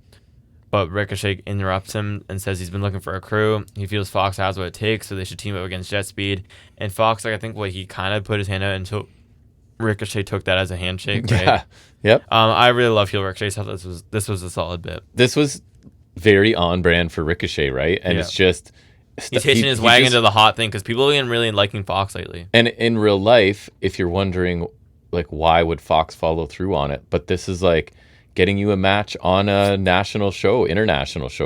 but Ricochet interrupts him and says he's been looking for a crew. He feels Fox has what it takes, so they should team up against Jet Speed. And Fox, like, I think he kind of put his hand out until Ricochet took that as a handshake. Right? Yeah. Yep. I really love heel Ricochet. So this was a solid bit. This was very on brand for Ricochet, right? And it's just he's hitching his wagon to the hot thing, because people have been really liking Fox lately. And in real life, if you're wondering, like, why would Fox follow through on it? But this is like getting you a match on a international show,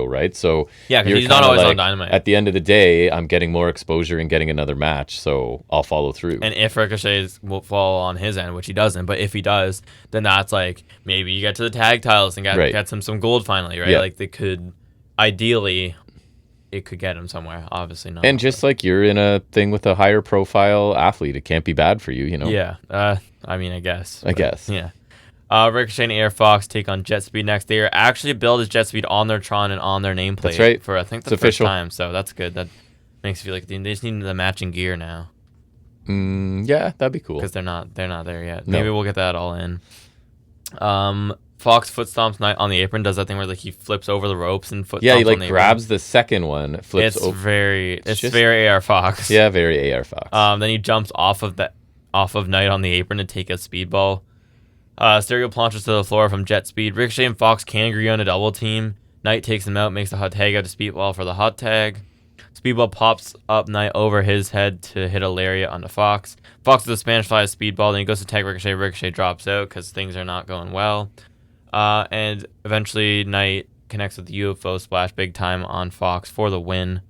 right? So yeah, because he's not always on Dynamite. At the end of the day, I'm getting more exposure and getting another match, so I'll follow through. And if Ricochet will fall on his end, which he doesn't, but if he does, then that's like, maybe you get to the tag titles and get some gold finally, right? Yeah. Like, they could, ideally, it could get him somewhere. Obviously not. And just like you're in a thing with a higher profile athlete, it can't be bad for you, you know? Yeah. I mean, I guess. Yeah. Ricochet and AR Fox take on Jet Speed next. They are actually billed as Jet Speed on their Tron and on their nameplate. That's right. For, I think, the first time. So that's good. That makes you feel like they just need the matching gear now. Yeah, that'd be cool. Because they're not there yet. No. Maybe we'll get that all in. Fox foot stomps Knight on the apron, does that thing where like he flips over the ropes and foot Yeah, stomps he like on the grabs the second one, flips It's over. very AR Fox. Yeah, very AR Fox. Then he jumps off of Knight on the apron to take a speedball. Stereo planches to the floor from jet speed. Ricochet and Fox can't agree on a double team. Knight takes him out, makes a hot tag out to Speedball for the hot tag. Speedball pops up Knight over his head to hit a lariat onto Fox. Fox with a Spanish Fly Speedball, then he goes to tag Ricochet. Ricochet drops out because things are not going well. And eventually Knight connects with the UFO Splash big time on Fox for the win.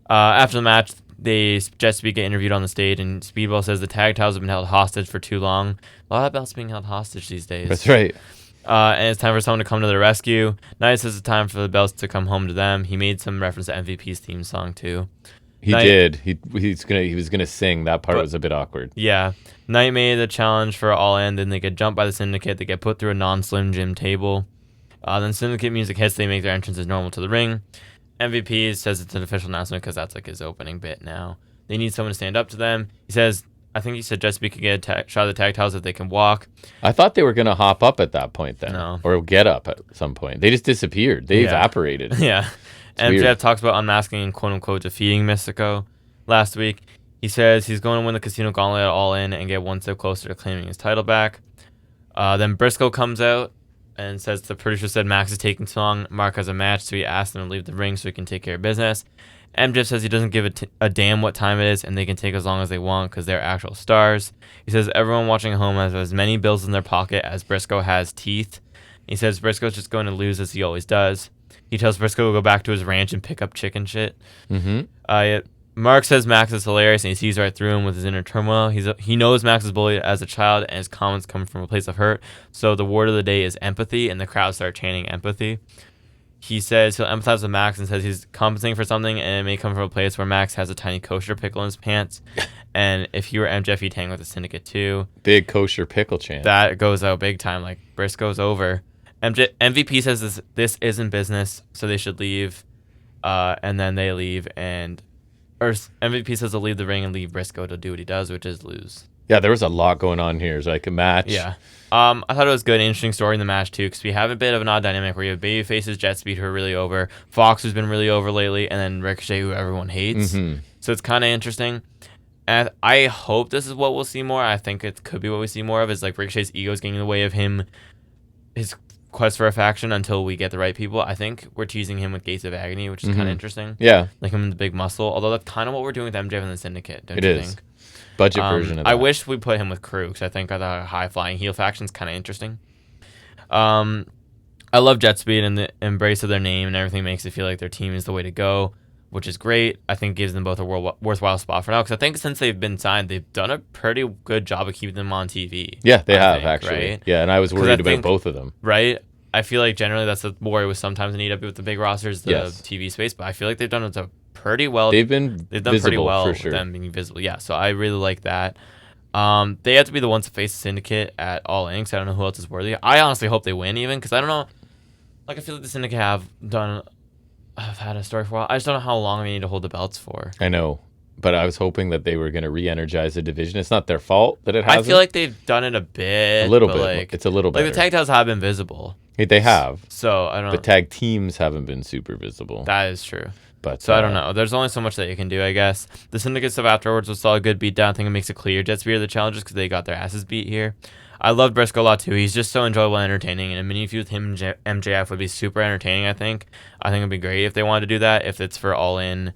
After the match, Jet Speed get interviewed on the stage, and Speedball says the tag titles have been held hostage for too long. A lot of belts being held hostage these days. That's right. And it's time for someone to come to their rescue. Knight says it's time for the belts to come home to them. He made some reference to MVP's theme song too. He did. He was gonna sing. That part was a bit awkward. Yeah. Knight made the challenge for All In. Then they get jumped by the Syndicate. They get put through a non-Slim Jim table. Then Syndicate music hits. They make their entrance as normal to the ring. MVP says it's an official announcement because that's like his opening bit now. They need someone to stand up to them. I think he said Jet Speed could get a shot of the tag titles if they can walk. I thought they were going to hop up at that point then. No. Or get up at some point. They just disappeared. They evaporated. Yeah. MJF talks about unmasking and quote-unquote defeating Mystico last week. He says he's going to win the Casino Gauntlet All In and get one step closer to claiming his title back. Then Briscoe comes out and says the producer said Max is taking too long. Mark has a match, so he asked him to leave the ring so he can take care of business. MJF says he doesn't give a damn what time it is, and they can take as long as they want because they're actual stars. He says everyone watching at home has as many bills in their pocket as Briscoe has teeth. He says Briscoe's just going to lose as he always does. He tells Briscoe to go back to his ranch and pick up chicken shit. Mark says Max is hilarious, and he sees right through him with his inner turmoil. He knows Max was bullied as a child, and his comments come from a place of hurt. So the word of the day is empathy, and the crowd start chanting empathy. He says he'll empathize with Max and says he's compensating for something, and it may come from a place where Max has a tiny kosher pickle in his pants. And if he were MJF, he'd hang with the Syndicate too. Big kosher pickle chant. That goes out big time. Like, Briscoe's over. MVP says this isn't business, so they should leave. And then they leave, or MVP says they'll leave the ring and leave Briscoe to do what he does, which is lose. Yeah, there was a lot going on here. It's like a match. Yeah. I thought it was good, interesting story in the match too, because we have a bit of an odd dynamic where you have baby faces, Jet Speed, who are really over, Fox, who's been really over lately, and then Ricochet, who everyone hates. Mm-hmm. So it's kind of interesting. And I hope this is what we'll see more. I think it could be what we see more of, is like Ricochet's ego is getting in the way of his quest for a faction until we get the right people. I think we're teasing him with Gates of Agony, which is kind of interesting. Yeah. Like him in the big muscle, although that's kind of what we're doing with MJF and the Syndicate, don't you think? Budget version of that. I wish we put him with Crew, because I think the high-flying heel faction is kind of interesting. I love Jet Speed, and the embrace of their name and everything makes it feel like their team is the way to go, which is great. I think gives them both a worthwhile spot for now, because I think since they've been signed, they've done a pretty good job of keeping them on TV. Yeah, they have, actually. Right? Yeah, and I was worried about both of them. Right? I feel like generally that's the worry with sometimes in AEW with the big rosters, the TV space, but I feel like they've done it pretty well. They've done pretty well for sure. With them being visible. Yeah, so I really like that. They have to be the ones to face the Syndicate at All In, because I don't know who else is worthy. I honestly hope they win, even, because I don't know. Like, I feel like the Syndicate have had a story for a while. I just don't know how long they need to hold the belts for. I know, but I was hoping that they were going to re-energize the division. It's not their fault that it hasn't. I feel like they've done it a bit. A little bit. Like, it's a little bit. Like, the tag titles have been visible. They have. So, I don't know. The tag teams haven't been super visible. That is true. But so I don't know. There's only so much that you can do, I guess. The Syndicate stuff afterwards was all a good beatdown. I think it makes it clear Jet Speed are the challengers because they got their asses beat here. I love Briscoe a lot too. He's just so enjoyable and entertaining, and a mini feud with him and MJF would be super entertaining, I think. It'd be great if they wanted to do that, if it's for All In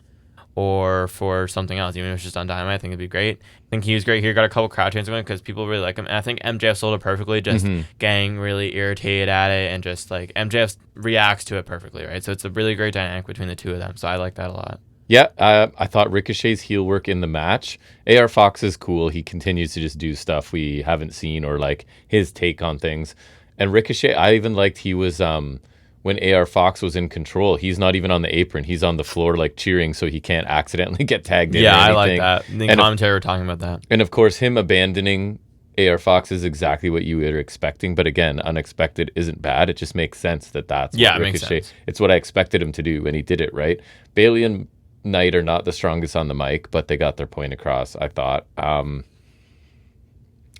or for something else. Even if it's just on Dynamite, I think it'd be great. I think he was great here. Got a couple crowd chants going because people really like him. And I think MJF sold it perfectly, just getting really irritated at it, and just like MJF reacts to it perfectly, right? So it's a really great dynamic between the two of them. So I like that a lot. Yeah, I thought Ricochet's heel work in the match. AR Fox is cool. He continues to just do stuff we haven't seen, or like his take on things. And Ricochet, I even liked he was when AR Fox was in control, he's not even on the apron. He's on the floor like cheering so he can't accidentally get tagged in. Yeah, I like that. The commentary were talking about that. And of course, him abandoning AR Fox is exactly what you were expecting. But again, unexpected isn't bad. It just makes sense that's what Ricochet. Makes sense. It's what I expected him to do, and he did it, right? Bailey and night are not the strongest on the mic, but they got their point across, I thought. And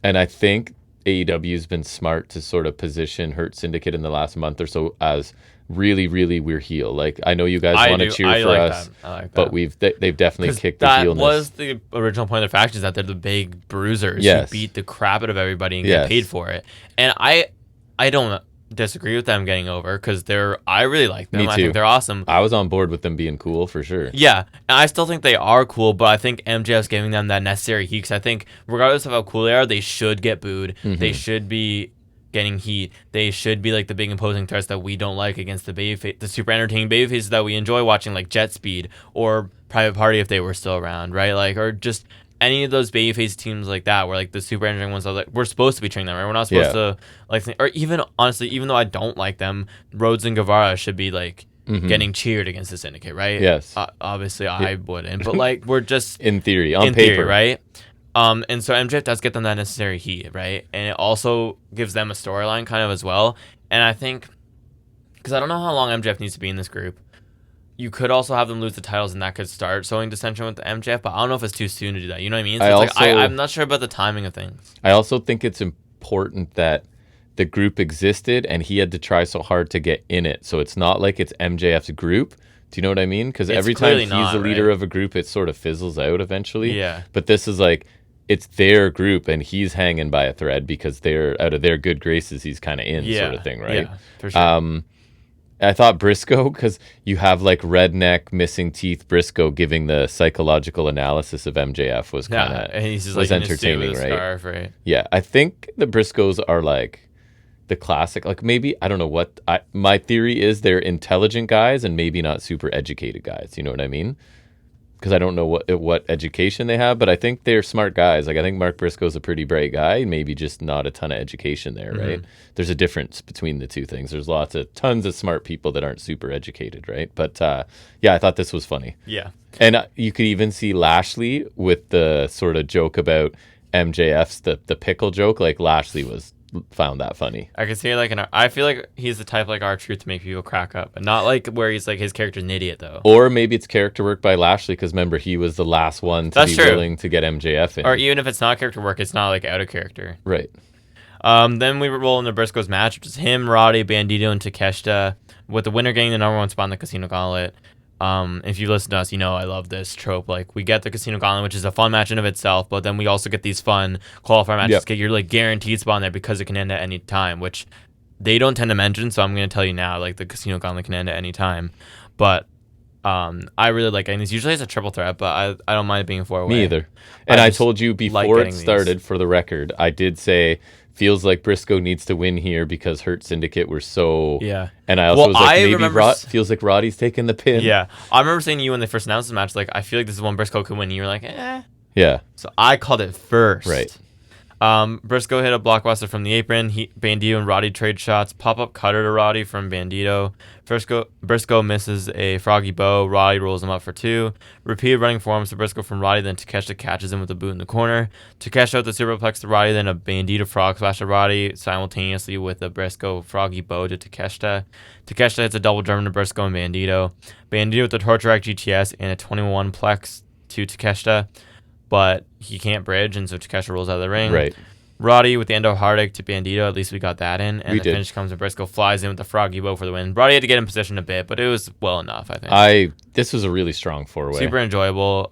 I think AEW's been smart to sort of position Hurt Syndicate in the last month or so as really, really we're heel. Like, I know you guys want to cheer for us, but they've definitely kicked the heelness. That was the original point of the faction, is that they're the big bruisers who beat the crap out of everybody and get paid for it. And I don't disagree with them getting over, because I really like them. I think they're awesome. I was on board with them being cool for sure. Yeah, and I still think they are cool, but I think MJF's giving them that necessary heat, because I think regardless of how cool they are, they should get booed. Mm-hmm. They should be getting heat. They should be like the big imposing threats that we don't like against the super entertaining babyfaces that we enjoy watching, like Jet Speed or Private Party if they were still around, right? Like, or just any of those babyface teams like that, where like the super entertaining ones, are like, we're supposed to be treating them, right? We're not supposed to like, or even honestly, even though I don't like them, Rhodes and Guevara should be like getting cheered against the Syndicate, right? Yes. Obviously, I wouldn't, but like, we're just in theory, on paper, right? And so MJF does get them that necessary heat, right? And it also gives them a storyline kind of as well. And I think, because I don't know how long MJF needs to be in this group, you could also have them lose the titles, and that could start sowing dissension with the MJF, but I don't know if it's too soon to do that. You know what I mean? So I'm not sure about the timing of things. I also think it's important that the group existed, and he had to try so hard to get in it. So it's not like it's MJF's group. Do you know what I mean? Because every time he's the leader of a group, it sort of fizzles out eventually. Yeah. But this is like, it's their group, and he's hanging by a thread because they're out of their good graces. He's kind of in, sort of thing, right? Yeah, for sure. I thought Briscoe, because you have like redneck, missing teeth Briscoe giving the psychological analysis of MJF was kind of entertaining, right? Scarf, right? Yeah, I think the Briscoes are like the classic, like maybe, I don't know what, my theory is they're intelligent guys and maybe not super educated guys. You know what I mean? Because I don't know what education they have, but I think they're smart guys. Like, I think Mark Briscoe's a pretty bright guy, maybe just not a ton of education there, right? There's a difference between the two things. There's tons of smart people that aren't super educated, right? But yeah, I thought this was funny. Yeah. And you could even see Lashley with the sort of joke about MJF's, the pickle joke. Like, Lashley found that funny. I can see, like, I feel like he's the type like R-Truth to make people crack up, and not like where he's like his character's an idiot though. Or maybe it's character work by Lashley, because remember, he was the last one to be willing to get MJF in. Or even if it's not character work, it's not like out of character. Right. Then we roll into Briscoe's match, which is him, Roddy, Bandito, and Takeshita, with the winner getting the #1 spot in the Casino Gauntlet. If you listen to us, you know I love this trope. Like, we get the Casino Gauntlet, which is a fun match in of itself, but then we also get these fun qualifier matches. Get your like guaranteed spot in there because it can end at any time, which they don't tend to mention. So I'm going to tell you now, like, the Casino Gauntlet can end at any time. But I really like it. And it's usually it's a triple threat, but I don't mind it being a 4-way. Me either. And I told you before it started, for the record, I did say, feels like Briscoe needs to win here because Hurt Syndicate were so... Yeah. And I also was like, maybe feels like Roddy's taking the pin. Yeah. I remember saying to you when they first announced the match, like, I feel like this is one Briscoe could win. And you were like, eh. Yeah. So I called it first. Right. Briscoe hit a blockbuster from the apron. Bandito and Roddy trade shots. Pop-up cutter to Roddy from Bandito. Briscoe misses a froggy bow. Roddy rolls him up for 2. Repeated running forearms to Briscoe from Roddy. Then Takeshita catches him with a boot in the corner. Takeshita with the superplex to Roddy. Then a Bandito frog splash to Roddy simultaneously with a Briscoe froggy bow to Takeshita. Takeshita hits a double German to Briscoe and Bandito. Bandito with the Torture Rack GTS and a 21 plex to Takeshita. But he can't bridge, and so Takeshita rolls out of the ring. Right. Roddy with the Endo Heartache to Bandito. At least we got that in. And the finish comes when Briscoe flies in with the froggy bow for the win. Roddy had to get in position a bit, but it was well enough, I think. This was a really strong 4-way. Super enjoyable.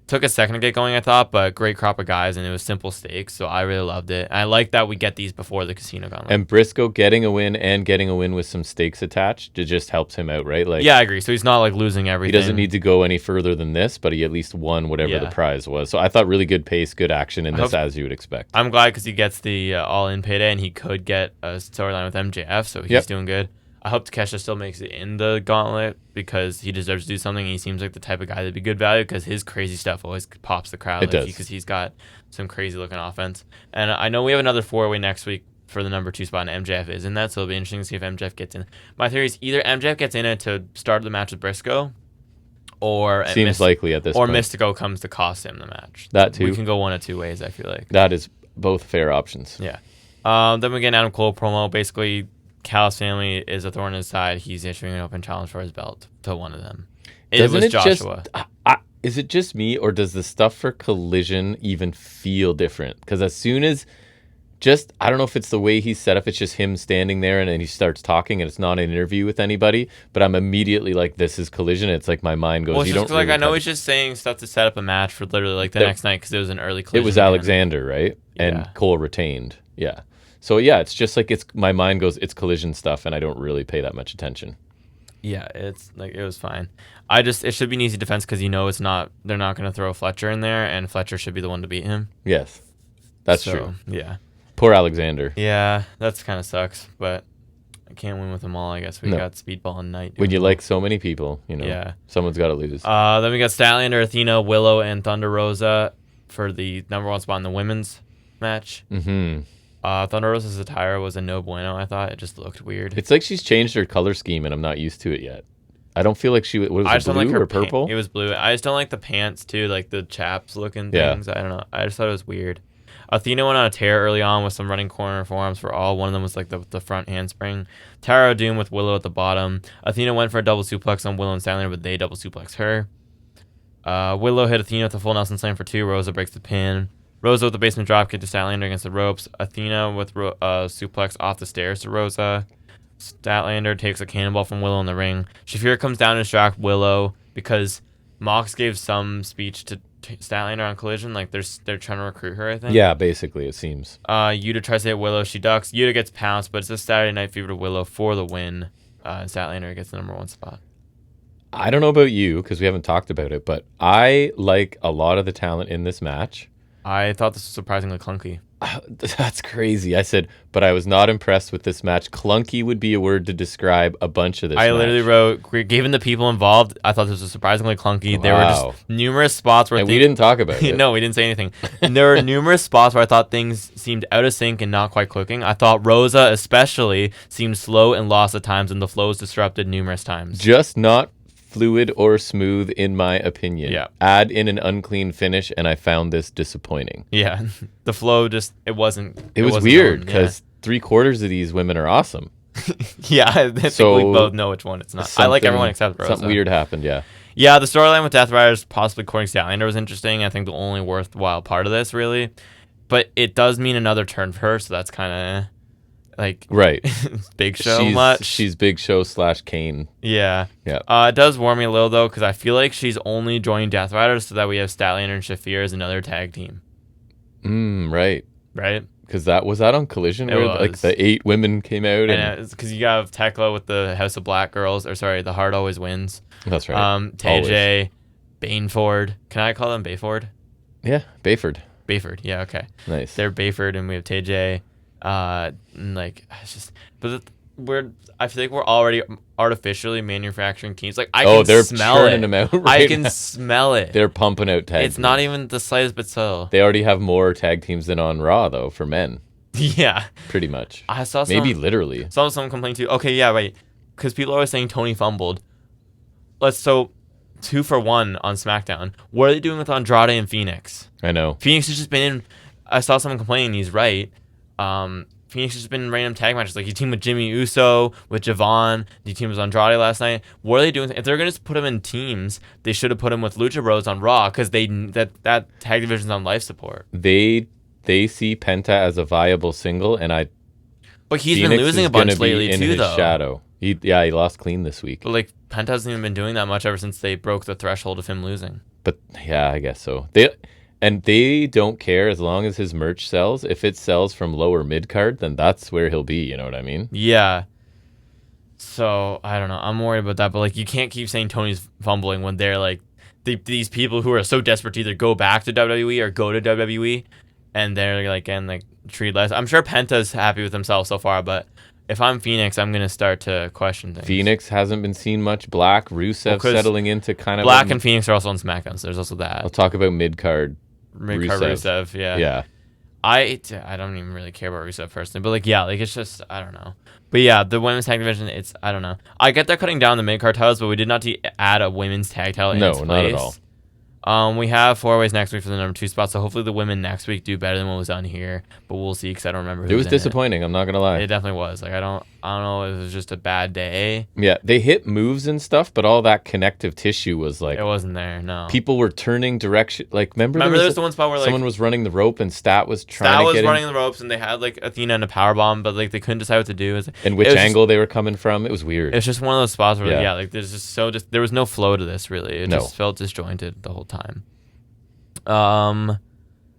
Took a second to get going, I thought, but great crop of guys, and it was simple stakes, so I really loved it. And I like that we get these before the Casino Gauntlet. And Briscoe getting a win with some stakes attached, it just helps him out, right? Like, yeah, I agree. So he's not like losing everything. He doesn't need to go any further than this, but he at least won whatever the prize was. So I thought really good pace, good action in this, as you would expect. I'm glad because he gets the all-in payday, and he could get a storyline with MJF, so he's doing good. I hope Takeshita still makes it in the gauntlet because he deserves to do something. He seems like the type of guy that'd be good value because his crazy stuff always pops the crowd. It does. Because he's got some crazy looking offense. And I know we have another 4-way next week for the number 2 spot, and MJF is in that, so it'll be interesting to see if MJF gets in. My theory is either MJF gets in it to start the match with Briscoe, or seems likely at this point. Or Mystico comes to cost him the match. That too. We can go one of 2 ways, I feel like. That is both fair options. Yeah. Then we get Adam Cole promo. Basically, Cal's family is a thorn in his side. He's issuing an open challenge for his belt to one of them. It was Joshua. Is it just me, or does the stuff for Collision even feel different? Because as soon as I don't know if it's the way he's set up, it's just him standing there and then he starts talking and it's not an interview with anybody, but I'm immediately like, this is Collision. It's like my mind goes, well, you don't like, really I know he's just saying stuff to set up a match for literally like the next night because it was an early Collision. It was Alexander, right? And Cole retained. Yeah. So yeah, it's just like my mind goes, it's Collision stuff and I don't really pay that much attention. Yeah, it's like it was fine. It should be an easy defense because they're not going to throw Fletcher in there, and Fletcher should be the one to beat him. Yes, that's true. Yeah, poor Alexander. Yeah, that's kind of sucks, but I can't win with them all. I guess we got Speedball and Knight. When you like so many people, someone's got to lose. Then we got Statlander, Athena, Willow, and Thunder Rosa for the number 1 spot in the women's match. Mm-hmm. Thunder Rosa's attire was a no bueno. I thought it just looked weird. It's like she's changed her color scheme, and I'm not used to it yet. I don't feel like she was it blue or purple? It was blue. I just don't like the pants too, like the chaps looking things. I don't know. I just thought it was weird. Athena went on a tear early on with some running corner forearms for all. One of them was like the front handspring. Tara Doom with Willow at the bottom. Athena went for a double suplex on Willow and Statlander, but they double suplex her. Willow hit Athena with the full Nelson Slam for 2. Rosa breaks the pin. Rosa with the basement dropkick to Statlander against the ropes. Athena with suplex off the stairs to Rosa. Statlander takes a cannonball from Willow in the ring. Shafir comes down to distract Willow because Mox gave some speech to Statlander on Collision. Like they're trying to recruit her, I think. Yeah, basically it seems. Yuta tries to hit Willow. She ducks. Yuta gets pounced, but it's a Saturday Night Fever to Willow for the win. Statlander gets the number 1 spot. I don't know about you because we haven't talked about it, but I like a lot of the talent in this match. I thought this was surprisingly clunky. That's crazy. I said, but I was not impressed with this match. Clunky would be a word to describe a bunch of this match. Literally wrote, given the people involved, I thought this was surprisingly clunky. Wow. There were just numerous spots where we didn't talk about it. No, we didn't say anything. And there were numerous spots where I thought things seemed out of sync and not quite clicking. I thought Rosa especially seemed slow and lost at times, and the flow was disrupted numerous times. Just not fluid or smooth, in my opinion. Yeah. Add in an unclean finish, and I found this disappointing. Yeah. The flow it wasn't. It was weird because 3/4 of these women are awesome. Yeah. I think we both know which one it's not. I like everyone except Rosa. Something weird happened, yeah. Yeah, the storyline with Death Riders possibly courting Statlander was interesting. I think the only worthwhile part of this, really. But it does mean another turn for her, so that's kind of like right. Big Show she's Big Show / Kane. Yeah. It does warm me a little though because I feel like she's only joining Death Riders so that we have Statlander and Shafir as another tag team. Right. Because that was on Collision where like the 8 women came out, and because you have Tekla with the House of Black girls, or sorry, the Heart Always Wins. That's right. TJ, Baneford. Can I call them Bayford? Yeah, Bayford. Yeah. Okay. Nice. They're Bayford, and we have TJ. Like it's just, but I feel like we're already artificially manufacturing teams. Like I can smell it. Them out I can smell it. They're pumping out tag. It's not even the slightest bit subtle. They already have more tag teams than on Raw though for men. Yeah, pretty much. I saw maybe literally. Saw someone complain too. Okay, yeah, right. Because people are always saying Tony fumbled. 2 for 1 on SmackDown. What are they doing with Andrade and Phoenix? I know. Phoenix has just been in. I saw someone complaining. He's right. Phoenix has just been in random tag matches. Like he teamed with Jimmy Uso, with Javon. He teamed with Andrade last night. What are they doing? If they're gonna just put him in teams, they should have put him with Lucha Bros on Raw because that tag division's on life support. They see Penta as a viable single, and But he's been losing a bunch lately too, his though. Shadow. He lost clean this week. But like Penta hasn't even been doing that much ever since they broke the threshold of him losing. But yeah, I guess so. They don't care as long as his merch sells. If it sells from lower mid card, then that's where he'll be. You know what I mean? Yeah. So I don't know. I'm worried about that. But like, you can't keep saying Tony's fumbling when they're like these people who are so desperate to either go back to WWE or go to WWE, and they're like treat less. I'm sure Penta's happy with himself so far, but if I'm Phoenix, I'm gonna start to question things. Phoenix hasn't been seen much. Black, Rusev settling into kind of Black and Phoenix are also on SmackDown, so there's also that. I'll talk about mid card. Rusev, yeah. I don't even really care about Rusev personally, but it's just I don't know. But yeah, the women's tag division, I don't know. I get they're cutting down the mid card titles, but we did not add a women's tag title in its place. Not at all. We have 4-ways next week for the number 2 spot, so hopefully the women next week do better than what was done here. But we'll see, because I don't remember. It was disappointing. I'm not gonna lie. It definitely was. Like I don't know if it was just a bad day. Yeah, they hit moves and stuff, but all that connective tissue was like it wasn't there. No, people were turning direction. Like remember there was the one spot where like someone was running the rope and Stat was trying to get running the ropes, and they had like Athena and a power bomb, but like they couldn't decide what to do. And which angle they were coming from. It was weird. It's just one of those spots where like there's there was no flow to this really. It just felt disjointed the whole time.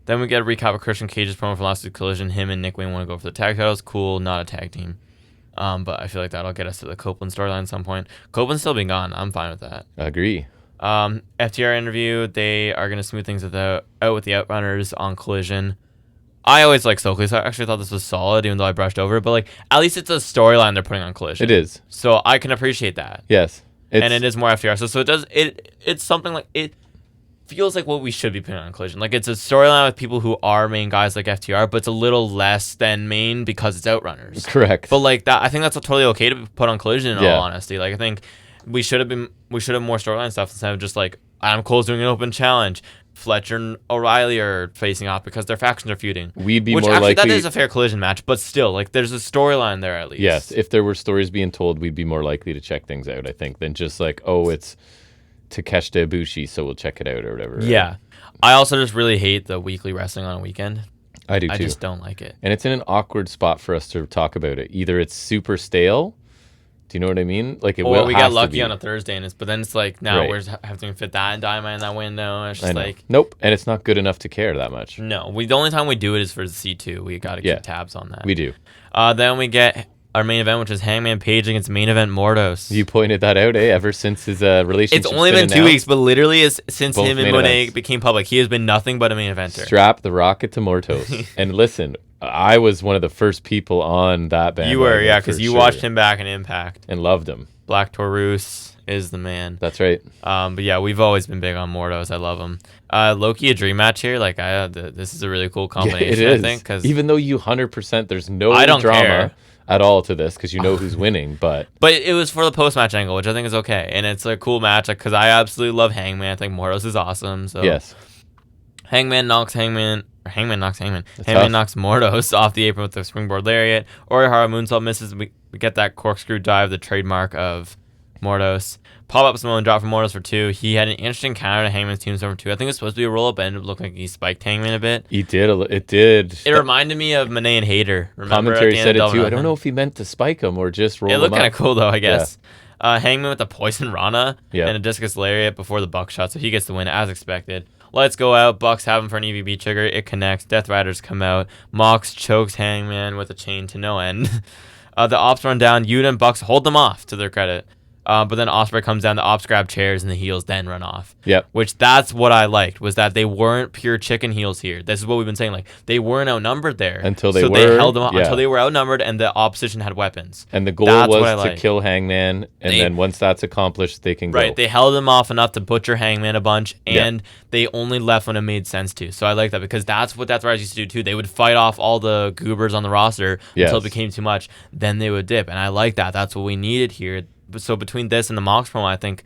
Then we get a recap of Christian Cage's promo for last week's Collision. Him and Nick Wayne want to go for the tag titles. Cool, not a tag team. But I feel like that'll get us to the Copeland storyline at some point. Copeland's still being gone. I'm fine with that. I agree. FTR interview. They are going to smooth things out with the Outrunners on Collision. I always like Stokely, so I actually thought this was solid, even though I brushed over it. But like, at least it's a storyline they're putting on Collision. It is. So I can appreciate that. Yes. And it is more FTR. So it does. It's something like it. Feels like what we should be putting on Collision. Like it's a storyline with people who are main guys like FTR, but it's a little less than main because it's Outrunners. Correct. But like that, I think that's totally okay to put on Collision in all honesty. Like I think we should have more storyline stuff instead of just like Adam Cole's doing an open challenge. Fletcher and O'Reilly are facing off because their factions are feuding. We'd be more likely. That is a fair Collision match, but still, like there's a storyline there at least. Yes, if there were stories being told, we'd be more likely to check things out. I think than just like, oh, it's Takeshita Ibushi, so we'll check it out or whatever. Yeah. Right? I also just really hate the weekly wrestling on a weekend. I do too. I just don't like it. And it's in an awkward spot for us to talk about it. Either it's super stale. Do you know what I mean? Like we got lucky on a Thursday, but then it's like now we're having to fit that in Dynamite in that window. And it's just like nope, and it's not good enough to care that much. No, the only time we do it is for the C2. We got to keep tabs on that. We do. Then we get our main event, which is Hangman Page against main event Mordos. You pointed that out, Ever since his relationship. It's only been 2 weeks, but literally since him and Monet became public, he has been nothing but a main eventer. Strap the rocket to Mordos. And listen, I was one of the first people on that band. You were, because you watched him back in Impact. And loved him. Black Taurus is the man. That's right. But yeah, we've always been big on Mordos. I love him. Loki, a dream match here. Like, this is a really cool combination, it is. I think. Cause even though you 100%, there's no drama. Care at all to this because you know who's winning, but it was for the post-match angle, which I think is okay, and it's a cool match because I absolutely love Hangman. I think Mordos is awesome. So yes, Hangman knocks Mordos off the apron with the springboard lariat. Orihara moonsault misses. We get that corkscrew dive, the trademark of Mordos. Pop-up Samoan drop from Mordos for 2. He had an interesting counter to Hangman's tombstone for 2. I think it was supposed to be a roll-up, but ended up looking like he spiked Hangman a bit. He did. It did. It reminded me of Monet and Hayter. Commentary said it too. I don't know if he meant to spike him or just roll him up. It looked kind of cool, though, I guess. Yeah. Hangman with the Poison Rana and a discus lariat before the buckshot, so he gets the win as expected. Lights go out. Bucks have him for an EVB trigger. It connects. Death Riders come out. Mox chokes Hangman with a chain to no end. The Ops run down. Yuta and Bucks hold them off, to their credit. But then Ospreay comes down, the Ops grab chairs, and the heels then run off. Yep. Which that's what I liked, was that they weren't pure chicken heels here. This is what we've been saying. Like, they weren't outnumbered there. Until they they held them until they were outnumbered and the opposition had weapons. And the goal was to kill Hangman, and then once that's accomplished, they can go. Right. They held him off enough to butcher Hangman a bunch, and they only left when it made sense to. So I like that, because that's what Death Riders used to do, too. They would fight off all the goobers on the roster until it became too much. Then they would dip. And I like that. That's what we needed here. So between this and the Mox promo, I think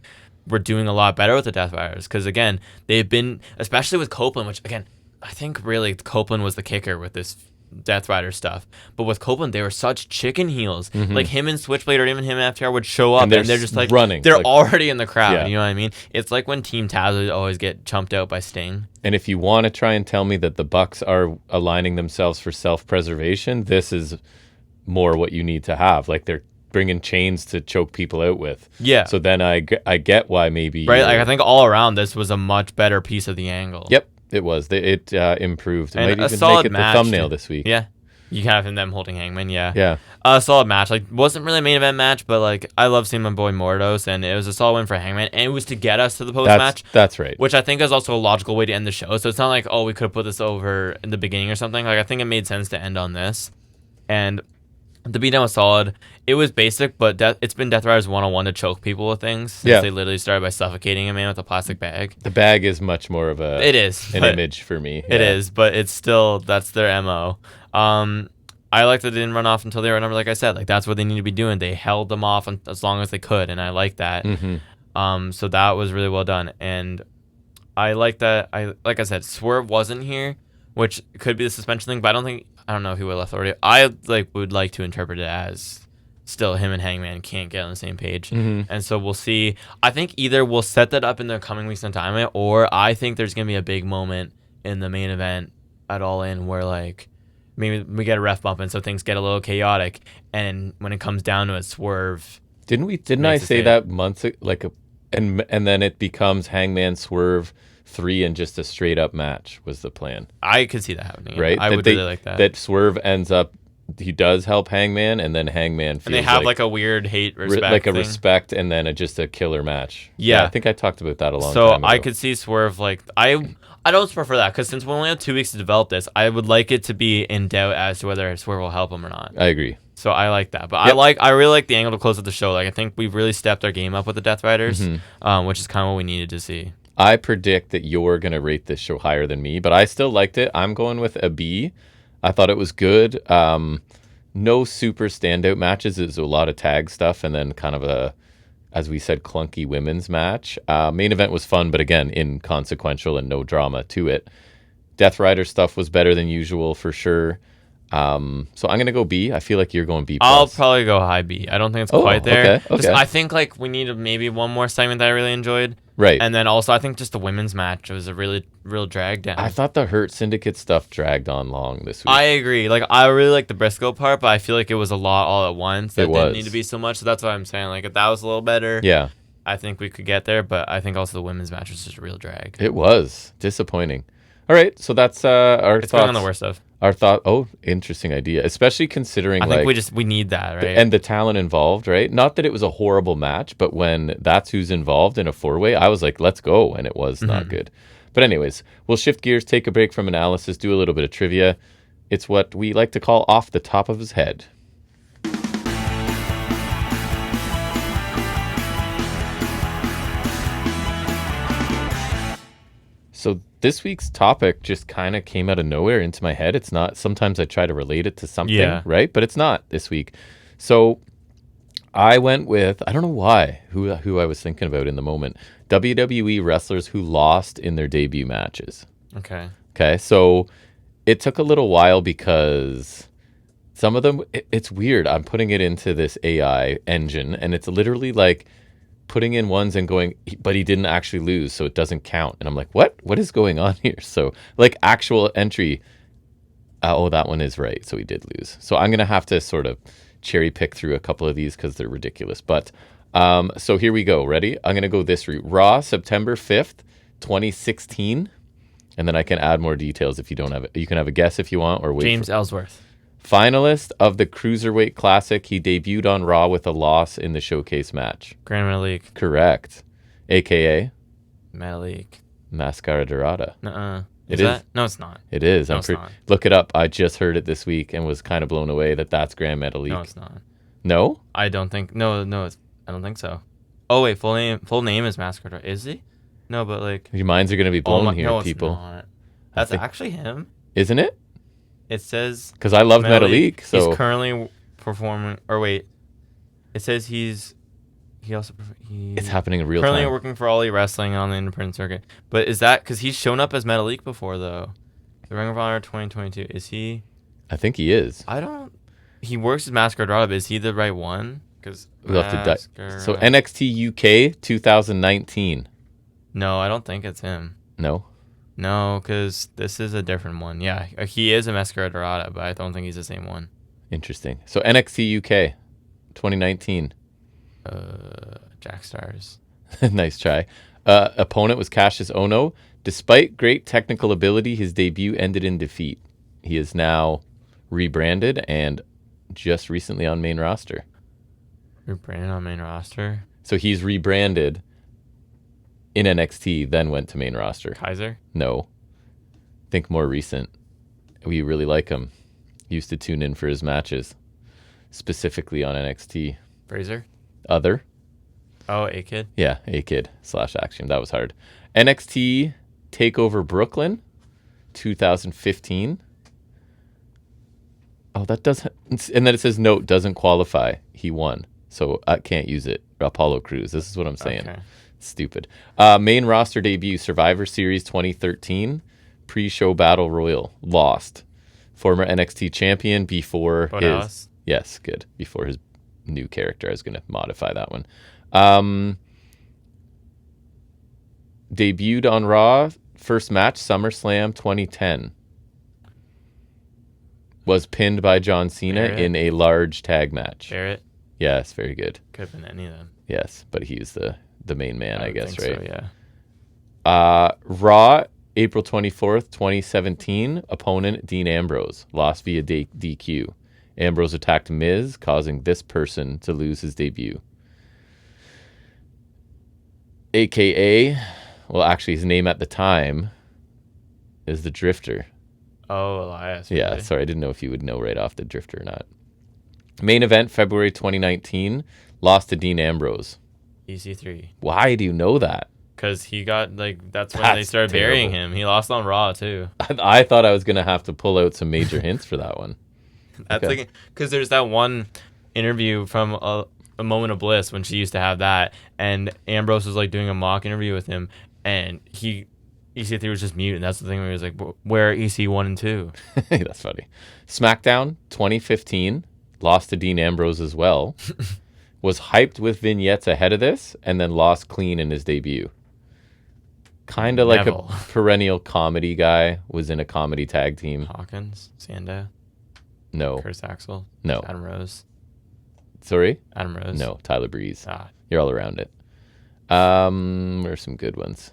we're doing a lot better with the Death Riders, because again, they've been, especially with Copeland, which again, I think really Copeland was the kicker with this Death Rider stuff. But with Copeland, they were such chicken heels. Mm-hmm. Like him and Switchblade or even him and FTR would show up and they're just like running. They're already in the crowd. You know what I mean? It's like when Team Taz would always get chumped out by Sting. And if you want to try and tell me that the Bucks are aligning themselves for self-preservation, this is more what you need to have. Like, they're bringing chains to choke people out with. Yeah. So then I get why maybe... Right, like I think all around this was a much better piece of the angle. Yep, it was. It improved. It and might even make it match, the thumbnail this week. Yeah. You can have them holding Hangman, Yeah. A solid match. Like, wasn't really a main event match, but like I love seeing my boy Mordos, and it was a solid win for Hangman, and it was to get us to the post match. That's right. Which I think is also a logical way to end the show. So it's not like, oh, we could have put this over in the beginning or something. Like, I think it made sense to end on this. And the beatdown was solid. It was basic, but it's been Death Riders 101 to choke people with things. Since they literally started by suffocating a man with a plastic bag. The bag is much more of an image for me. It is, but it's still, that's their MO. I like that they didn't run off until they were outnumbered, like I said. Like, that's what they need to be doing. They held them off as long as they could, and I like that. Mm-hmm. So that was really well done. And I like that. Like I said, Swerve wasn't here, which could be the suspension thing, but I don't know if he would have left already. I would like to interpret it as still him and Hangman can't get on the same page. And so we'll see. I think either we'll set that up in the coming weeks on Dynamite, or I think there's going to be a big moment in the main event at All In where like maybe we get a ref bump and so things get a little chaotic, and when it comes down to it, Swerve. Didn't I say that months ago, and then it becomes Hangman Swerve 3 and just a straight up match was the plan. I could see that happening. Right? I would really like that. That Swerve ends up, he does help Hangman, and then Hangman feels and they have like a weird hate respect like a thing. respect, and then just a killer match. Yeah, I think I talked about that a long time ago. So I could see Swerve like I don't prefer that because since we only have 2 weeks to develop this, I would like it to be in doubt as to whether Swerve will help him or not. I agree. So I like that, but I really like the angle to close out the show. Like I think we've really stepped our game up with the Death Riders, which is kind of what we needed to see. I predict that you're gonna rate this show higher than me, but I still liked it. I'm going with a B. I thought it was good. No super standout matches. There's a lot of tag stuff, and then kind of a, as we said, clunky women's match. Main event was fun, but again, inconsequential and no drama to it. Death Rider stuff was better than usual for sure. So I'm gonna go B. I feel like you're going B+. I'll probably go high B. I don't think it's quite there. Okay. I think like we need maybe one more segment that I really enjoyed. Right. And then also I think just the women's match was a real drag down. I thought the Hurt Syndicate stuff dragged on long this week. I agree. Like I really like the Briscoe part, but I feel like it was a lot all at once. It didn't need to be so much. So that's what I'm saying. Like if that was a little better, yeah, I think we could get there. But I think also the women's match was just a real drag. It was disappointing. All right, so that's our thoughts. On the worst of. Our thought. Oh, interesting idea, especially considering I think we need that, right? And the talent involved, right? Not that it was a horrible match, but when that's who's involved in a 4-way, I was like, let's go, and it was not good. But anyways, we'll shift gears, take a break from analysis, do a little bit of trivia. It's what we like to call off the top of his head. So this week's topic just kind of came out of nowhere into my head. It's not, sometimes I try to relate it to something, right? But it's not this week. So I went with, I don't know why, who I was thinking about in the moment, WWE wrestlers who lost in their debut matches. Okay, so it took a little while because some of them, it's weird. I'm putting it into this AI engine, and it's literally like putting in ones and going, but he didn't actually lose, so it doesn't count. And I'm like, what is going on here? So like actual entry, that one is right, so he did lose. So I'm gonna have to sort of cherry pick through a couple of these because they're ridiculous. But so here we go. Ready? I'm gonna go this route. Raw, September 5th, 2016, and then I can add more details if you don't have it. You can have a guess if you want, or wait. James Ellsworth, finalist of the Cruiserweight Classic. He debuted on Raw with a loss in the showcase match. Grand Metalik. Correct. AKA Metalik. Mascara Dorada. Is that? No, it's not. It is. No, it's not. Look it up. I just heard it this week and was kind of blown away that's Grand Metalik. No, it's not. No? I don't think. No. I don't think so. Oh wait, full name is Mascara Dorada. Is he? No, but like your minds are gonna be blown here, no, people. It's not. That's actually him. Isn't it? It says because I love Metalik. So he's currently performing. Or wait, it says it's happening in real currently time. Working for All Elite Wrestling on the independent circuit. But is that because he's shown up as Metalik before though? The Ring of Honor 2022. Is he? I think he is. He works as Mascara Dorada, but is he the right one? Because we'll have to so NXT UK 2019. No, I don't think it's him. No, because this is a different one. Yeah, he is a Mascara Dorada, but I don't think he's the same one. Interesting. So NXT UK 2019. Jack Stars. Nice try. Opponent was Cassius Ohno. Despite great technical ability, his debut ended in defeat. He is now rebranded and just recently on main roster. Rebranded on main roster? So he's rebranded in NXT, then went to main roster. Kaiser? No. Think more recent. We really like him. He used to tune in for his matches, specifically on NXT. Fraser? Other. Oh, A-Kid? Yeah, A-Kid / Action. That was hard. NXT TakeOver Brooklyn, 2015. Oh, that doesn't... And then it says, note, doesn't qualify. He won. So I can't use it. Apollo Crews. This is what I'm saying. Okay. Stupid. Main roster debut, Survivor Series 2013, pre-show battle royal, lost. Former NXT champion before his... Yes, good. Before his new character. I was going to modify that one. Debuted on Raw, first match, SummerSlam 2010. Was pinned by John Cena in a large tag match. Barrett? Yes, very good. Could have been any of them. Yes, but he's the main man, I guess, right? So, yeah. Raw, April 24th, 2017. Opponent, Dean Ambrose. Lost via DQ. Ambrose attacked Miz, causing this person to lose his debut. AKA, well, actually, his name at the time is the Drifter. Oh, Elias. Really? Yeah, sorry, I didn't know if you would know right off the Drifter or not. Main event, February 2019. Lost to Dean Ambrose. EC3. Why do you know that? Because he got, that's when they started burying him. He lost on Raw, too. I thought I was going to have to pull out some major hints for that one. That's okay. Because there's that one interview from a Moment of Bliss when she used to have that, and Ambrose was doing a mock interview with him, and EC3 was just mute, and that's the thing where he was like, where are EC 1 and 2? That's funny. SmackDown 2015, lost to Dean Ambrose as well. Was hyped with vignettes ahead of this, and then lost clean in his debut. Kind of like a perennial comedy guy, was in a comedy tag team. Hawkins? Sandow? No. Curtis Axel? No. Adam Rose? Sorry? Adam Rose? No, Tyler Breeze. Ah. You're all around it. Where are some good ones?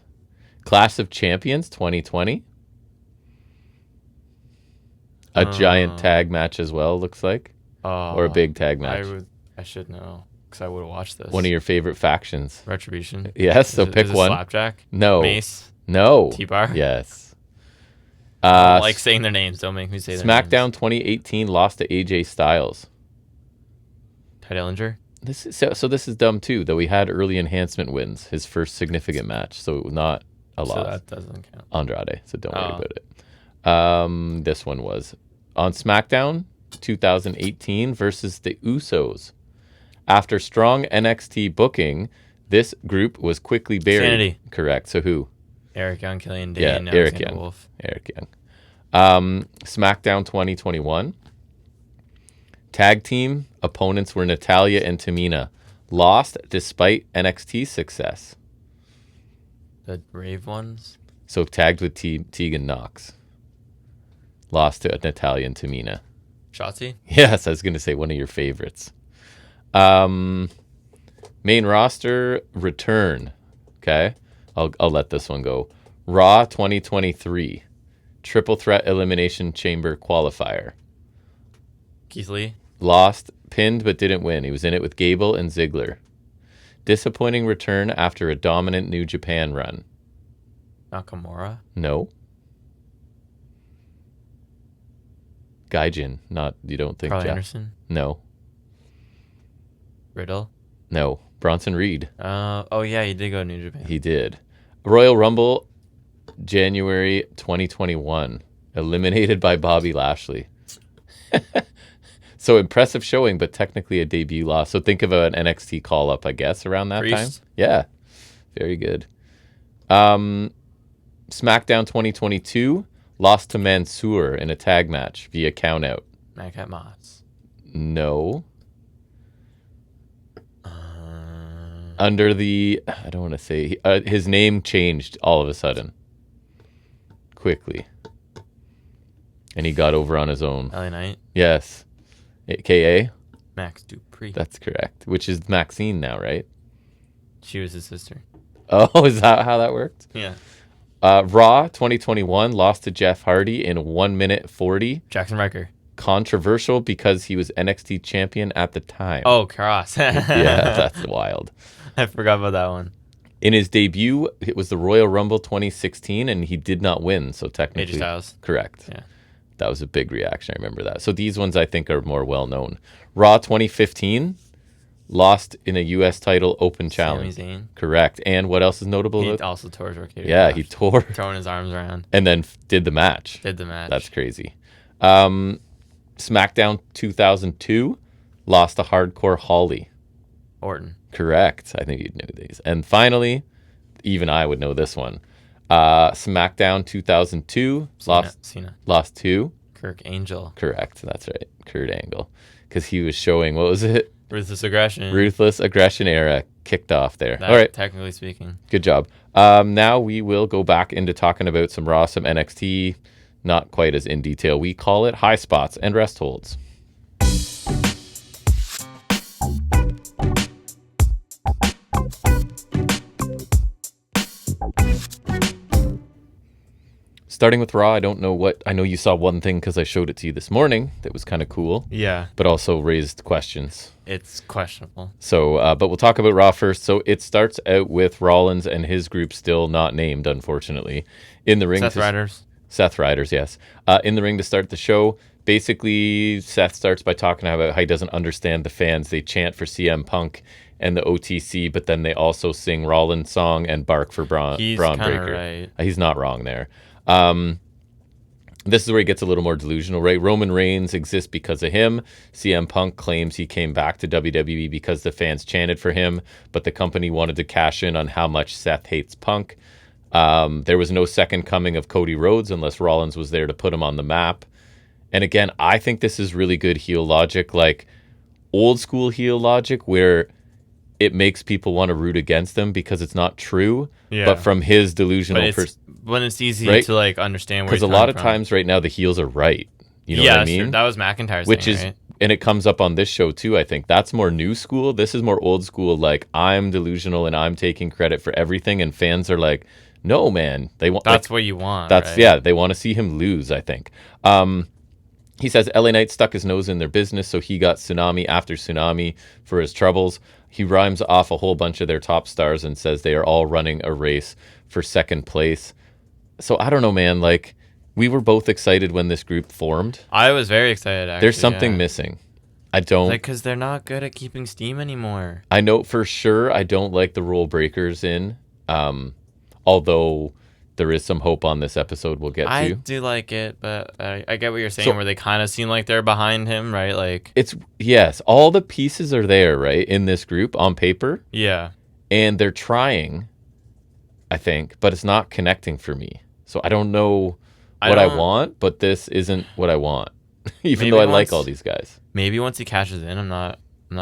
Clash of Champions 2020. A giant tag match as well, looks like. Or a big tag match. I should know, because I would have watched this. One of your favorite factions. Retribution? Yes, so pick one. Slapjack? No. Mace? No. T-Bar? Yes. I don't like saying their names. Don't make me say their names. SmackDown 2018 lost to AJ Styles. Ty Dillinger? So this is dumb too, though he had early enhancement wins, his first significant match, so not a loss. So that doesn't count. Andrade, so don't worry about it. This one was on SmackDown 2018 versus the Usos. After strong NXT booking, this group was quickly buried. Sanity. Correct. So who? Eric Young, Killian Dane, yeah, Eric Young. Wolf. Eric Young. SmackDown 2021. Tag team opponents were Natalya and Tamina. Lost despite NXT success. The Brave ones? So tagged with Tegan Knox. Lost to Natalya and Tamina. Shotzi? Yes, I was going to say one of your favorites. Main roster return. Okay. I'll let this one go. Raw 2023. Triple Threat Elimination Chamber Qualifier. Keith Lee? Lost, pinned but didn't win. He was in it with Gable and Ziggler. Disappointing return after a dominant New Japan run. Nakamura? No. Gaijin. Not, you don't think. Carl Anderson? No. Riddle? No. Bronson Reed. Oh, yeah, he did go to New Japan. He did. Royal Rumble, January 2021. Eliminated by Bobby Lashley. So impressive showing, but technically a debut loss. So think of an NXT call-up, I guess, around that time. Yeah. Very good. SmackDown 2022. Lost to Mansoor in a tag match via countout. Madcap Moss. No. Under the, I don't want to say, his name changed all of a sudden. Quickly. And he got over on his own. LA Knight? Yes. AKA? Max Dupree. That's correct. Which is Maxine now, right? She was his sister. Oh, is that how that worked? Yeah. Raw 2021 lost to Jeff Hardy in 1 minute 40. Jackson Riker. Controversial because he was NXT champion at the time. Oh, Cross. Yeah, that's wild. I forgot about that one. In his debut, it was the Royal Rumble 2016, and he did not win, so technically... AJ Styles. Correct. Yeah. That was a big reaction, I remember that. So these ones I think are more well-known. Raw 2015, lost in a U.S. title open challenge. Sami Zayn. Correct. And what else is notable? He also tore his Arcade. Yeah, he tore... Throwing his arms around. And then did the match. That's crazy. SmackDown 2002, lost to Hardcore Holly. Orton. Correct. I think you'd know these. And finally, even I would know this one. SmackDown 2002 lost to Kurt Angle. Correct. That's right. Kurt Angle. Because he was showing, what was it? Ruthless Aggression. Ruthless Aggression era kicked off there. That, all right. Technically speaking. Good job. Now we will go back into talking about some Raw, some NXT. Not quite as in detail. We call it Highspots and Restholds. Starting with Raw, I know you saw one thing because I showed it to you this morning that was kind of cool. Yeah. But also raised questions. It's questionable. So, but we'll talk about Raw first. So it starts out with Rollins and his group still not named, unfortunately, in the ring. Seth Riders, yes. In the ring to start the show. Basically, Seth starts by talking about how he doesn't understand the fans. They chant for CM Punk and the OTC, but then they also sing Rollins' song and bark for Braun Breaker. Right. He's not wrong there. This is where he gets a little more delusional, right? Roman Reigns exists because of him. CM Punk claims he came back to WWE because the fans chanted for him, but the company wanted to cash in on how much Seth hates Punk. There was no second coming of Cody Rhodes unless Rollins was there to put him on the map. And again, I think this is really good heel logic, like old school heel logic where it makes people want to root against them because it's not true. Yeah. But from his delusional when it's easy right? to like understand where he's because a lot of times right now the heels are right. You know what I mean? Sure. That was McIntyre's which thing, is right? And it comes up on this show too, I think. That's more new school. This is more old school, like I'm delusional and I'm taking credit for everything, and fans are like, no man. That's what you want. That's right? Yeah, they want to see him lose, I think. He says LA Knight stuck his nose in their business, so he got tsunami after tsunami for his troubles. He rhymes off a whole bunch of their top stars and says they are all running a race for second place. So I don't know, man. Like, we were both excited when this group formed. I was very excited, actually. There's something missing. I don't... because they're not good at keeping steam anymore. I know for sure I don't like the rule breakers in. Although... there is some hope on this episode we'll get to. I do like it, but I get what you're saying, where they kind of seem like they're behind him, right? Like yes, all the pieces are there, right, in this group on paper. Yeah. And they're trying, I think, but it's not connecting for me. So I don't know what I want, but this isn't what I want, even though I like all these guys. Maybe once he cashes in, I'm not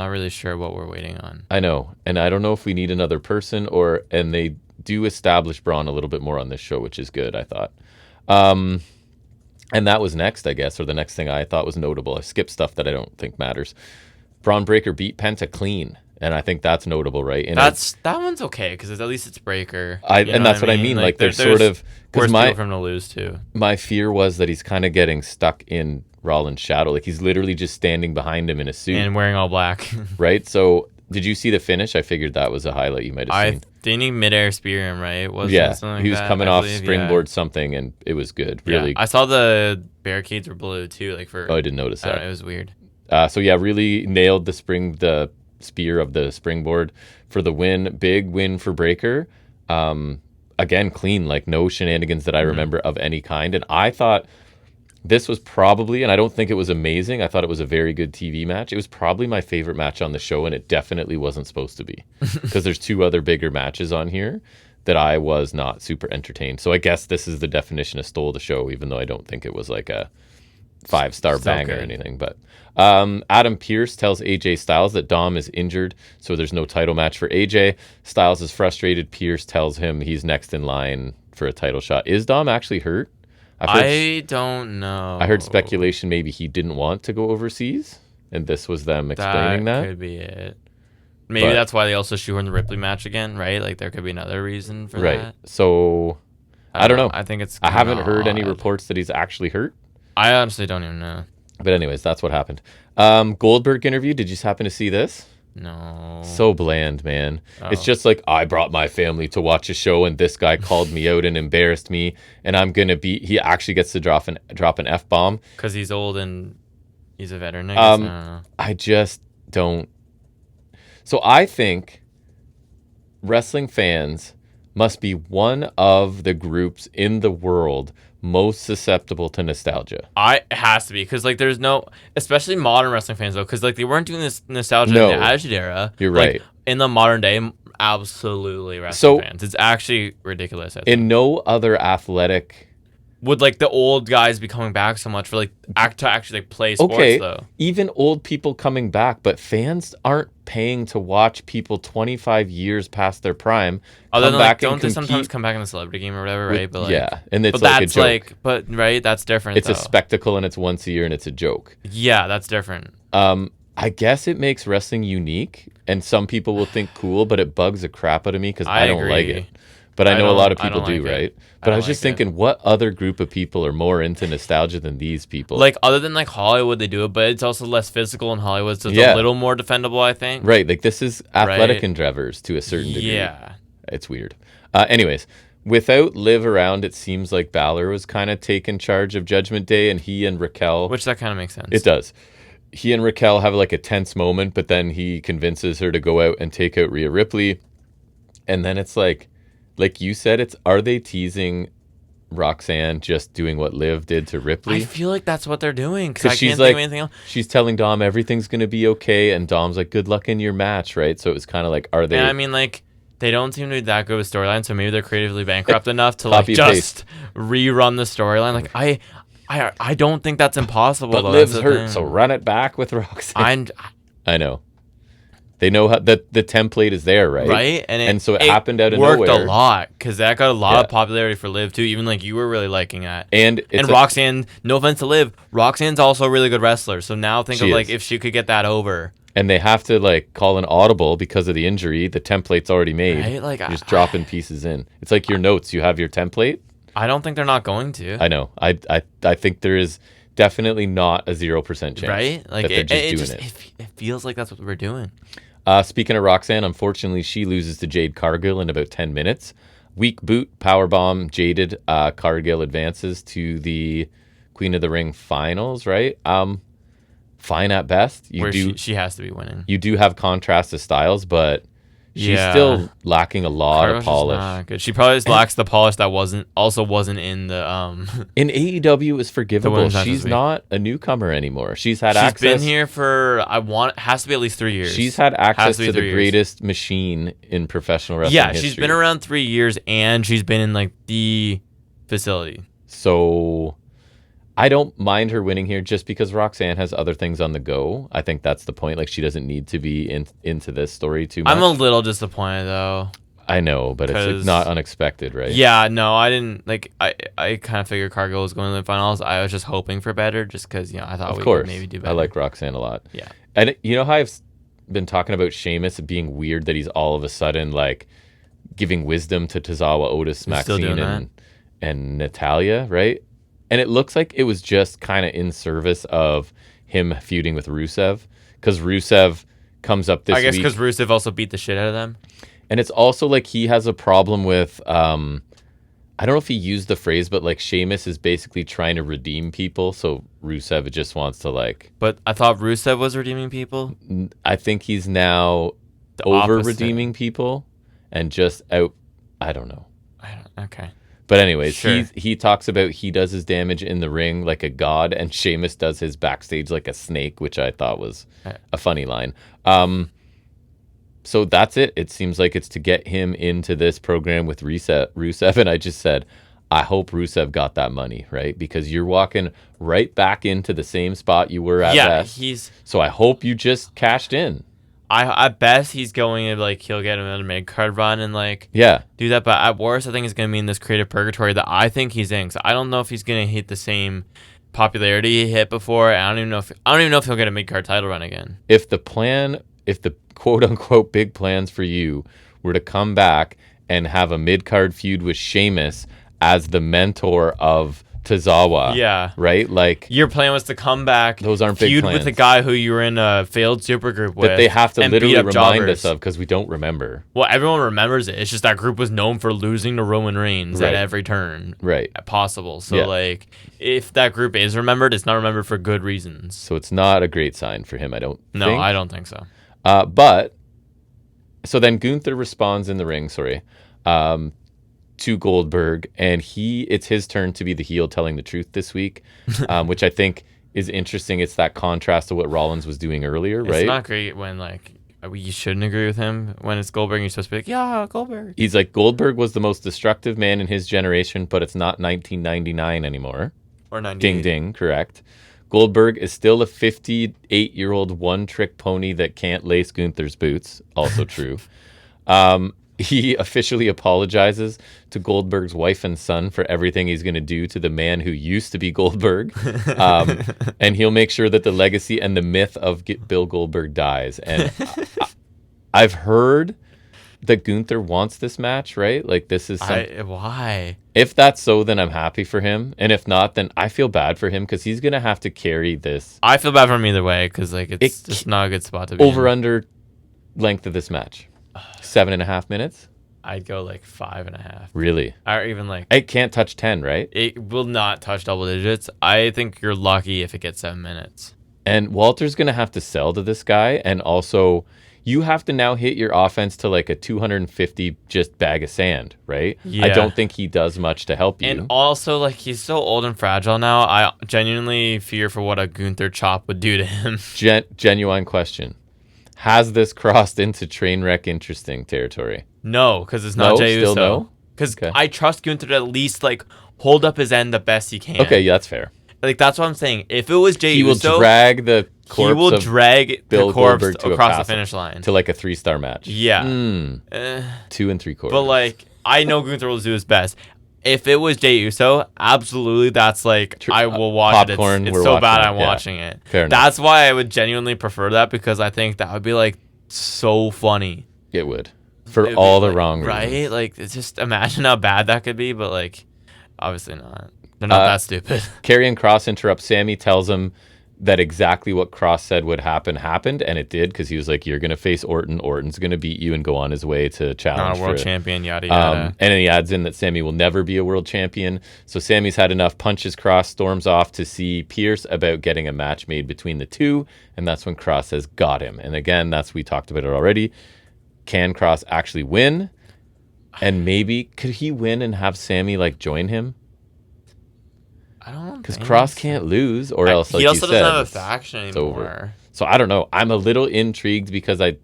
really sure what we're waiting on. I know, and I don't know if we need another person and they do establish Braun a little bit more on this show, which is good, I thought. And that was next, I guess, or the next thing I thought was notable. I skipped stuff that I don't think matters. Braun Breaker beat Penta clean, and I think that's notable, right? And that one's okay, because at least it's Breaker. And that's what I mean. Like there's sort of... Worse people for him to lose, too. My fear was that he's kind of getting stuck in Rollins' shadow. Like, he's literally just standing behind him in a suit. And wearing all black. Right? So... did you see the finish? I figured that was a highlight you might have seen. Didn't he midair spear him, right? He was coming off springboard something, and it was good. Really. Yeah. I saw the barricades were blue too. I didn't notice that. It was weird. So yeah, really nailed the spear of the springboard for the win. Big win for Breaker. Again, clean, like no shenanigans that I remember of any kind. And I thought this was probably, and I don't think it was amazing, I thought it was a very good TV match. It was probably my favorite match on the show, and it definitely wasn't supposed to be. Because there's two other bigger matches on here that I was not super entertained. So I guess this is the definition of stole the show, even though I don't think it was like a 5-star banger or anything. But Adam Pearce tells AJ Styles that Dom is injured, so there's no title match for AJ. Styles is frustrated. Pearce tells him he's next in line for a title shot. Is Dom actually hurt? I don't know. I heard speculation maybe he didn't want to go overseas, and this was them explaining that. That could be it. Maybe that's why they also shoehorned the Ripley match again, right? Like, there could be another reason for that. Right. So, I don't know. I think it's I haven't heard any reports that he's actually hurt. I honestly don't even know. But anyways, that's what happened. Goldberg interview. Did you happen to see this? No. So bland, man. Oh. It's just like, I brought my family to watch a show and this guy called me out and embarrassed me, and I'm going to be... He actually gets to drop an F-bomb. Because he's old and he's a veteran, I guess. I don't know. I just don't... So I think wrestling fans must be one of the groups in the world most susceptible to nostalgia. It has to be, because like there's no, especially modern wrestling fans though, because like they weren't doing this nostalgia in the Attitude Era. You're right. In the modern day, absolutely wrestling fans. It's actually ridiculous. In no other athletic... Would like the old guys be coming back so much for like to actually like play sports though? Even old people coming back, but fans aren't paying to watch people 25 years past their prime. Other than like, don't they sometimes come back in the celebrity game or whatever, right? But like, yeah, and it's like a joke. Right, that's different. It's a spectacle and it's once a year and it's a joke. Yeah, that's different. I guess it makes wrestling unique, and some people will think cool, but it bugs the crap out of me because I don't like it. But I know a lot of people do, right? But I was just thinking, what other group of people are more into nostalgia than these people? Like, other than, like, Hollywood, they do it, but it's also less physical in Hollywood, so it's a little more defendable, I think. Right. Like, this is athletic endeavors to a certain degree. Yeah. It's weird. Anyways, without Liv around, it seems like Balor was kind of taking charge of Judgment Day, and he and Raquel... Which that kind of makes sense. It does. He and Raquel have, like, a tense moment, but then he convinces her to go out and take out Rhea Ripley. And then it's like you said, are they teasing Roxanne just doing what Liv did to Ripley? I feel like that's what they're doing because I can't think of anything else. She's telling Dom everything's going to be okay, and Dom's like, good luck in your match, right? So it was kind of like, are they... And I mean, like, they don't seem to be that good with storyline, so maybe they're creatively bankrupt enough to like just rerun the storyline. Like, I don't think that's impossible. But Liv's hurt, so run it back with Roxanne. I know. They know how the template is there, right? Right, and so it happened out of nowhere. Worked a lot because that got a lot of popularity for Liv too. Even like you were really liking that. And Roxanne, no offense to Liv, Roxanne's also a really good wrestler. So now think of like if she could get that over. And they have to like call an audible because of the injury. The template's already made. Right? Like you're just dropping pieces in. It's like your notes. You have your template. I don't think they're not going to. I know. I think there is definitely not a 0% chance. Right? Like that they're just doing it. It feels like that's what we're doing. Speaking of Roxanne, unfortunately, she loses to Jade Cargill in about 10 minutes. Weak boot, powerbomb, jaded. Cargill advances to the Queen of the Ring finals, right? Fine at best. She has to be winning. You do have contrast of styles, but she's still lacking a lot of polish. Not good. She probably just lacks the polish that wasn't in the in AEW. It was forgivable. She's not a newcomer anymore. She's access. She's been here for has to be at least 3 years. She's had access to the greatest machine in professional wrestling. Yeah, she's been around 3 years, and she's been in like the facility. So I don't mind her winning here just because Roxanne has other things on the go. I think that's the point. Like, she doesn't need to be into this story too much. I'm a little disappointed, though. I know, but it's not unexpected, right? Yeah, no, I didn't. Like, I kind of figured Cargill was going to the finals. I was just hoping for better just because, I thought we could maybe do better. I like Roxanne a lot. Yeah. And you know how I've been talking about Sheamus being weird that he's all of a sudden, like, giving wisdom to Tozawa, Otis, Maxine, and Natalia, right? And it looks like it was just kind of in service of him feuding with Rusev, because Rusev comes up this week. I guess because Rusev also beat the shit out of them. And it's also like he has a problem with, I don't know if he used the phrase, but like Sheamus is basically trying to redeem people. So Rusev just wants to like... But I thought Rusev was redeeming people? I think he's now over-redeeming people and just out... I don't know. Okay. But anyways, he talks about he does his damage in the ring like a god, and Sheamus does his backstage like a snake, which I thought was a funny line. So that's it. It seems like it's to get him into this program with Rusev, and I just said, I hope Rusev got that money, right? Because you're walking right back into the same spot you were at best. So I hope you just cashed in. I bet he's going to, like, he'll get another mid-card run and, like, do that. But at worst, I think he's going to be in this creative purgatory that I think he's in. So I don't know if he's going to hit the same popularity he hit before. I don't even know if he'll get a mid-card title run again. If the quote-unquote big plans for you were to come back and have a mid-card feud with Sheamus as the mentor of Tozawa, right? Like, your plan was to come back, those aren't big feud plans. with a guy who you were in a failed supergroup with, that they have to literally remind us of because we don't remember. Well, everyone remembers it. It's just that group was known for losing to Roman Reigns at every turn, possible. So like, if that group is remembered, it's not remembered for good reasons. So it's not a great sign for him. I don't think so. But so then Gunther responds in the ring. To Goldberg, and it's his turn to be the heel telling the truth this week, which I think is interesting. It's that contrast to what Rollins was doing earlier, right? It's not great when, like, You shouldn't agree with him. When it's Goldberg, you're supposed to be like, yeah, Goldberg. He's like, Goldberg was the most destructive man in his generation, but it's not 1999 anymore. Or 98. Ding, ding, correct. Goldberg is still a 58-year-old one-trick pony that can't lace Gunther's boots. Also true. He officially apologizes to Goldberg's wife and son for everything he's going to do to the man who used to be Goldberg. And he'll make sure that the legacy and the myth of Bill Goldberg dies. And I've heard that Gunther wants this match, right? Like, this is why? If that's so, then I'm happy for him. And if not, then I feel bad for him because he's going to have to carry this. I feel bad for him either way because like it's just not a good spot to be over-under length of this match. 7.5 minutes? I'd go like 5.5. Really? Or even like... It can't touch 10, right? It will not touch double digits. I think you're lucky if it gets 7 minutes. And Walter's going to have to sell to this guy. And also, you have to now hit your offense to like a 250 just bag of sand, right? Yeah. I don't think he does much to help you. And also, like, he's so old and fragile now. I genuinely fear for what a Gunther chop would do to him. Genuine question. Has this crossed into train wreck interesting territory? No, because it's not Jey Uso. Still no? Because I trust Gunther to at least like hold up his end the best he can. Okay, yeah, that's fair. Like that's what I'm saying. If it was Jey Uso, he will drag the corpse. He will drag Bill the corpse Goldberg across the finish line to like a 3-star match. Yeah, 2 3/4. But like, I know Gunther will do his best. If it was Jey Uso, absolutely, that's like I will watch popcorn, it. It's so bad I'm watching it. Fair enough. That's why I would genuinely prefer that because I think that would be like so funny. It would. For all the like, wrong reasons. Right? Like, it's just imagine how bad that could be, but like, obviously not. They're not that stupid. Karrion Kross interrupts Sammy, tells him that exactly what Kross said would happen happened, and it did because he was like, "You're going to face Orton. Orton's going to beat you and go on his way to challenge not a world champion." Yada yada. And then he adds in that Sammy will never be a world champion. So Sammy's had enough. Punches Kross, storms off to see Pierce about getting a match made between the two, and that's when Kross says, "Got him." And again, we talked about it already. Can Kross actually win? And maybe could he win and have Sammy like join him? I don't because Kross can't lose, or else like he also you doesn't said, have a faction anymore. Over. So I don't know. I'm a little intrigued because I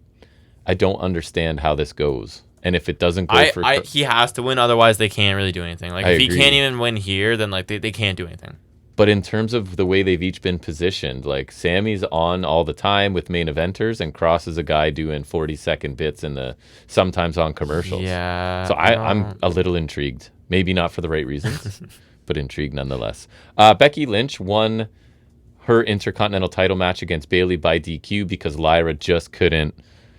don't understand how this goes, and if it doesn't go he has to win, otherwise they can't really do anything. Like if he can't even win here, then like they can't do anything. But in terms of the way they've each been positioned, like Sammy's on all the time with main eventers, and Kross is a guy doing 40-second bits sometimes on commercials. Yeah. So I'm a little intrigued. Maybe not for the right reasons, but intrigued nonetheless. Becky Lynch won her Intercontinental title match against Bayley by DQ because Lyra just couldn't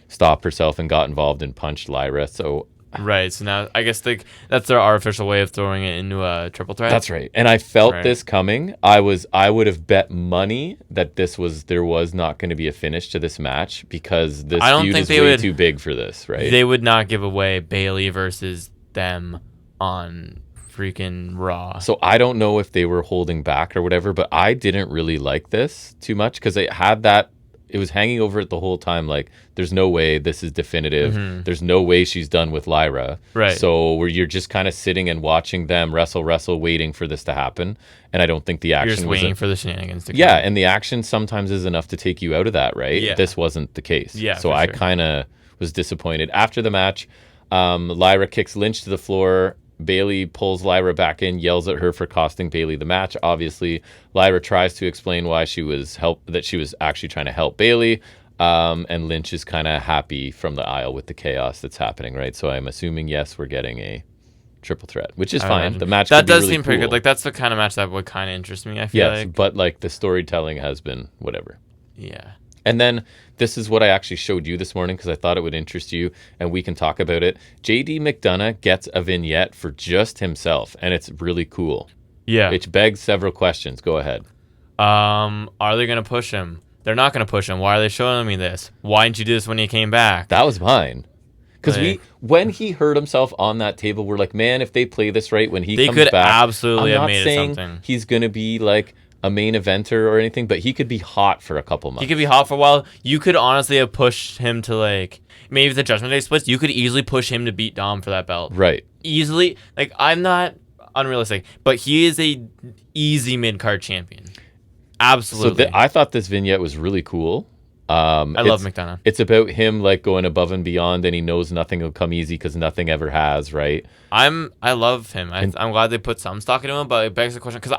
stop herself and got involved and punched Lyra. So right. So now I guess that's their artificial way of throwing it into a triple threat. That's right. And I felt this coming. I would have bet money that there was not going to be a finish to this match because this feud is way too big for this, right? They would not give away Bayley versus them on freaking Raw. So I don't know if they were holding back or whatever, but I didn't really like this too much because it was hanging over it the whole time. Like, there's no way this is definitive. Mm-hmm. There's no way she's done with Lyra. Right. So you're just kind of sitting and watching them wrestle, waiting for this to happen. And I don't think the action You're just waiting for the shenanigans to come. Yeah, and the action sometimes is enough to take you out of that, right? Yeah. This wasn't the case. Yeah, so I kind of was disappointed. After the match, Lyra kicks Lynch to the floor. Bayley pulls Lyra back in, yells at her for costing Bayley the match. Obviously, Lyra tries to explain why she was actually trying to help Bayley. And Lynch is kind of happy from the aisle with the chaos that's happening, right? So I'm assuming, yes, we're getting a triple threat, which is fine. The match that does seem cool. pretty good. Like, that's the kind of match that would kind of interest me, I feel like. Yes, but like the storytelling has been whatever. Yeah. And then this is what I actually showed you this morning because I thought it would interest you and we can talk about it. JD McDonough gets a vignette for just himself and it's really cool. Yeah. Which begs several questions. Go ahead. Are they going to push him? They're not going to push him. Why are they showing me this? Why didn't you do this when he came back? That was mine. Because when he hurt himself on that table, we're like, man, if they play this right when he comes back. They could absolutely have made it something. He's going to be like a main eventer or anything, but he could be hot for a couple months. He could be hot for a while. You could honestly have pushed him to like, maybe if the Judgment Day splits, you could easily push him to beat Dom for that belt. Right. Easily. Like, I'm not unrealistic, but he is a easy mid-card champion. Absolutely. So I thought this vignette was really cool. I love McDonough. It's about him like going above and beyond, and he knows nothing will come easy because nothing ever has, right? I love him. I'm glad they put some stock into him, but it begs the question because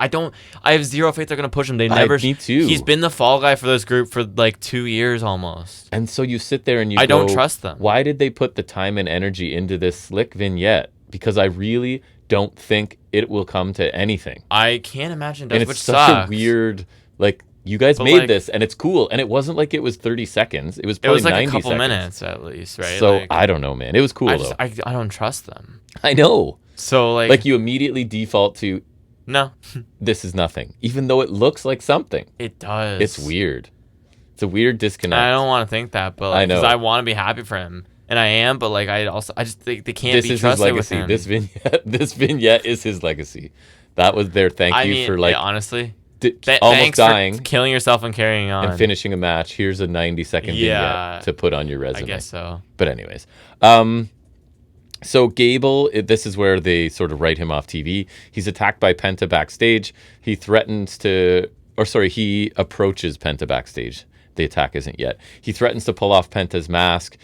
I have zero faith they're gonna push him. They never. Me too. He's been the fall guy for this group for like 2 years almost. And so you sit there and I don't trust them. Why did they put the time and energy into this slick vignette? Because I really don't think it will come to anything. I can't imagine it does, and it's which such sucks. a weird like. You guys made this, and it's cool. And it wasn't like it was 30 seconds. It was probably 90 like a couple seconds. minutes at least, right? So, like, I don't know, man. It was cool, though. I don't trust them. I know. So, like you immediately default to, no, this is nothing. Even though it looks like something. It does. It's weird. It's a weird disconnect. I don't want to think that, but like, I know. because I want to be happy for him. And I am, but like I just think they can't be trusted with him. This vignette is his legacy. That was their thank you for like... Yeah, honestly... almost dying, killing yourself and carrying on, and finishing a match. Here's a 90-second vignette to put on your resume. I guess so. But anyways, so Gable, this is where they sort of write him off TV. He's attacked by Penta backstage. He approaches Penta backstage. The attack isn't yet. He threatens to pull off Penta's mask,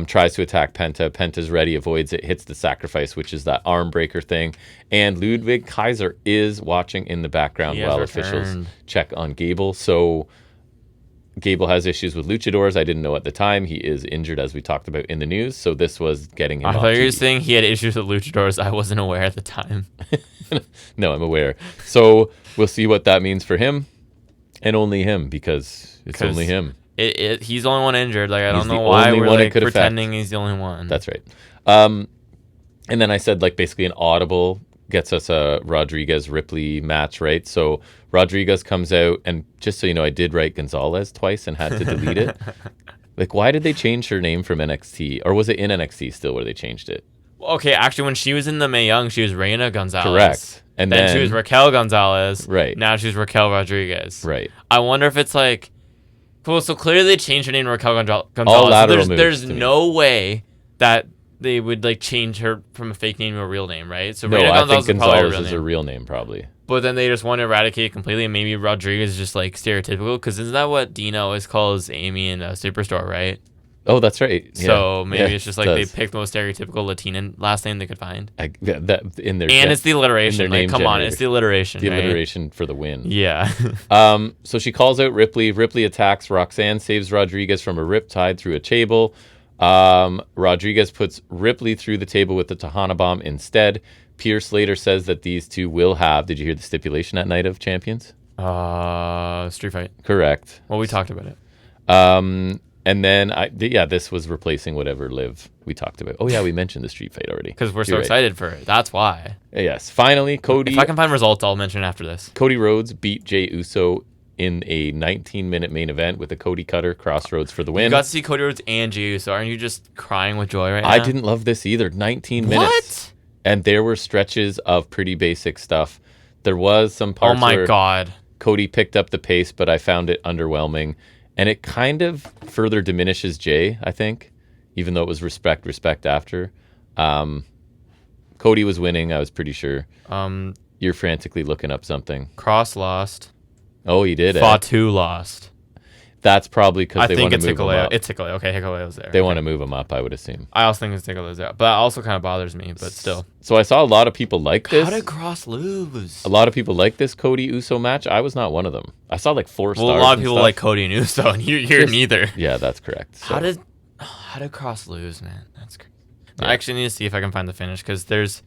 tries to attack Penta. Penta's ready, avoids it, hits the sacrifice, which is that arm breaker thing. And Ludwig Kaiser is watching in the background while officials check on Gable. So Gable has issues with luchadors. I didn't know at the time. He is injured, as we talked about in the news. So this was getting him off thought you were TV. saying he had issues with luchadors. I wasn't aware at the time. No, I'm aware. So we'll see what that means for him. And only him, because it's only him. He's the only one injured. Like I don't know why we're like pretending he's the only one. That's right. And then I said like basically an audible gets us a Rodriguez Ripley match, right? So Rodriguez comes out, and just so you know, I did write Gonzalez twice and had to delete it. Like, why did they change her name from NXT, or was it in NXT still where they changed it? Okay, actually, when she was in the Mae Young, she was Reina Gonzalez. Correct. And then she was Raquel Gonzalez. Right. Now she's Raquel Rodriguez. Right. I wonder if it's like, well, so clearly they changed her name to Raquel Gonzalez. All lateral moves there's no way that they would like change her from a fake name to a real name, right? So no, Reina I think Gonzalez is her real name probably. But then they just want to eradicate it completely, and maybe Rodriguez is just like stereotypical, because isn't that what Dina always calls Amy in Superstore, right? Oh, that's right. Yeah. So maybe it's just like they picked the most stereotypical Latina last name they could find. It's the alliteration. Like, come on, it's the alliteration. The alliteration for the win. Yeah. So she calls out Ripley. Ripley attacks Roxanne, saves Rodriguez from a riptide through a table. Rodriguez puts Ripley through the table with the Tejana bomb instead. Pierce later says that these two will have. Did you hear the stipulation at Night of Champions? Street fight. Correct. Well, we talked about it. And then, this was replacing whatever Liv we talked about. Oh, yeah, we mentioned the street fight already. Because we're so excited for it. That's why. Yes. Finally, Cody... If I can find results, I'll mention it after this. Cody Rhodes beat Jey Uso in a 19-minute main event with a Cody Cutter Crossroads for the win. You got to see Cody Rhodes and Jey Uso. Aren't you just crying with joy right now? I didn't love this either. 19 minutes. What? And there were stretches of pretty basic stuff. There was some parts where God. Cody picked up the pace, but I found it underwhelming. And it kind of further diminishes Jay, I think, even though it was respect after. Cody was winning, I was pretty sure. You're frantically looking up something. Cross lost. Oh, he did. Fatu lost. That's probably because they want to move him up. It's Hikuleo. Okay, Hikuleo's there. They want to move him up, I would assume. I also think it's Hikuleo's there. But that also kind of bothers me, but still. So I saw a lot of people like this. How did Cross lose? A lot of people like this Cody Uso match. I was not one of them. I saw like 4 stars. Well, a lot of people like Cody and Uso, and you're neither. Yeah, that's correct. So. How did Cross lose, man? That's crazy. Yeah. I actually need to see if I can find the finish, because there's...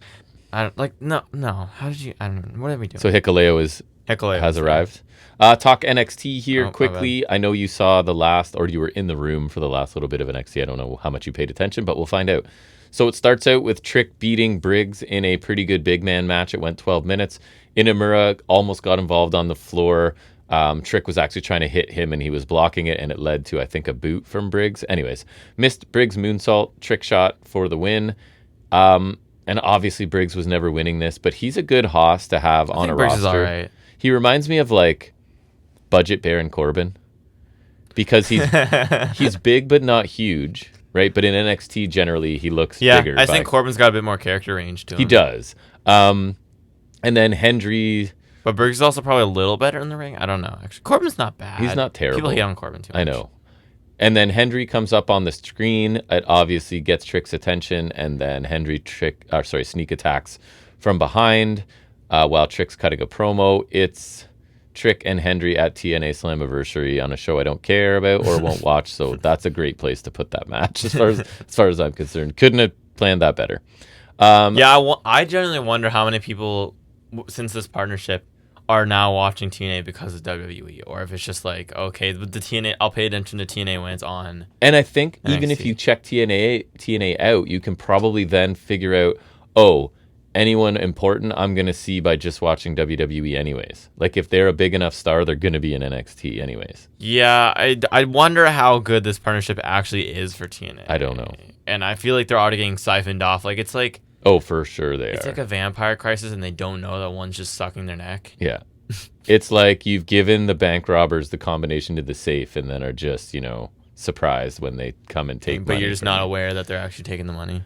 no. How did you... I don't know. What did we do? So Hikuleo has arrived. Talk NXT here quickly. I know you saw the last, or you were in the room for the last little bit of NXT. I don't know how much you paid attention, but we'll find out. So it starts out with Trick beating Briggs in a pretty good big man match. It went 12 minutes. Inamura almost got involved on the floor. Trick was actually trying to hit him, and he was blocking it, and it led to, I think, a boot from Briggs. Anyways, missed Briggs' moonsault. Trick shot for the win. And obviously Briggs was never winning this, but he's a good hoss to have on a Briggs roster. Is all right. He reminds me of like budget Baron Corbin, because he's big but not huge, right? But in NXT generally he looks bigger. I think Corbin's got a bit more character range to him. He does. And then Hendry, but Briggs is also probably a little better in the ring. I don't know. Actually, Corbin's not bad. He's not terrible. People hate on Corbin too much. I know. And then Hendry comes up on the screen. It obviously gets Trick's attention, and then Sneak attacks from behind while Trick's cutting a promo. It's Trick and Hendry at TNA Slammiversary on a show I don't care about or won't watch, so that's a great place to put that match as far as I'm concerned. Couldn't have planned that better. I genuinely wonder how many people, since this partnership, are now watching TNA because of WWE, or if it's just like, okay, with the TNA, I'll pay attention to TNA when it's on. And I think NXT. Even if you check TNA out, you can probably then figure out, oh, anyone important I'm going to see by just watching WWE anyways. Like, if they're a big enough star, they're going to be in NXT anyways. Yeah, I wonder how good this partnership actually is for TNA. I don't know. And I feel like they're already getting siphoned off. Like, it's like... Oh, for sure it's like a vampire crisis, and they don't know that one's just sucking their neck. Yeah. It's like you've given the bank robbers the combination to the safe and then are just, surprised when they come and take money. But you're just not aware that they're actually taking the money.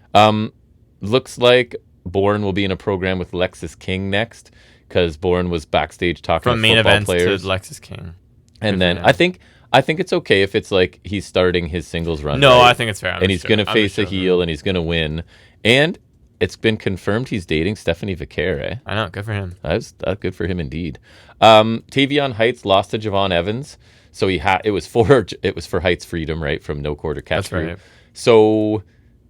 Looks like Bourne will be in a program with Lexis King next, because Bourne was backstage talking from to main football events players. to Lexis King. And then I think it's okay if it's like he's starting his singles run. No, right? I think it's fair. He's going to face a heel and he's going to win. And it's been confirmed he's dating Stephanie Vicaire, eh? I know, good for him. That's good for him indeed. Tavion Heights lost to Javon Evans, so it was for Heights' freedom, right, from no quarter catch. That's right. So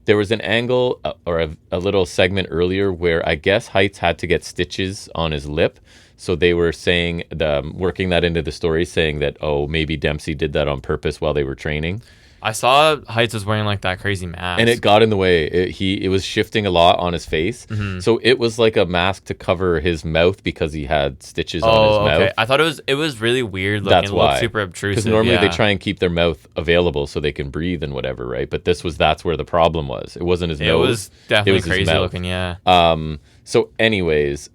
there was an angle or a little segment earlier where I guess Heights had to get stitches on his lip. So they were saying, working that into the story, saying that, oh, maybe Dempsey did that on purpose while they were training. I saw Heights was wearing like that crazy mask, and it got in the way. It was shifting a lot on his face, so it was like a mask to cover his mouth because he had stitches on his mouth. I thought it was really weird looking. That's why. It looked super obtrusive. Because normally they try and keep their mouth available so they can breathe and whatever, right? But that's where the problem was. It wasn't his nose. It was definitely crazy looking. Yeah. So, anyways,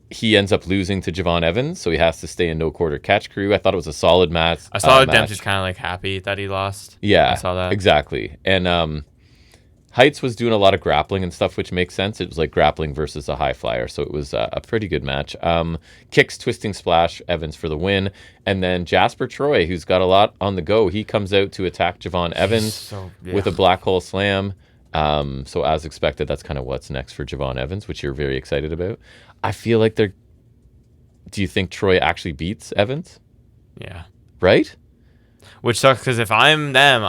he ends up losing to Javon Evans, so he has to stay in no quarter catch crew. I thought it was a solid match. I saw Dempsey's kind of like happy that he lost. Yeah, I saw that. Exactly. And Heights was doing a lot of grappling and stuff, which makes sense. It was like grappling versus a high flyer, so it was a pretty good match. Kicks, twisting splash, Evans for the win. And then Jasper Troy, who's got a lot on the go, he comes out to attack Javon Evans with a black hole slam. So as expected, that's kind of what's next for Javon Evans, which you're very excited about. I feel like do you think Troy actually beats Evans? Yeah. Right? Which sucks, because if I'm them,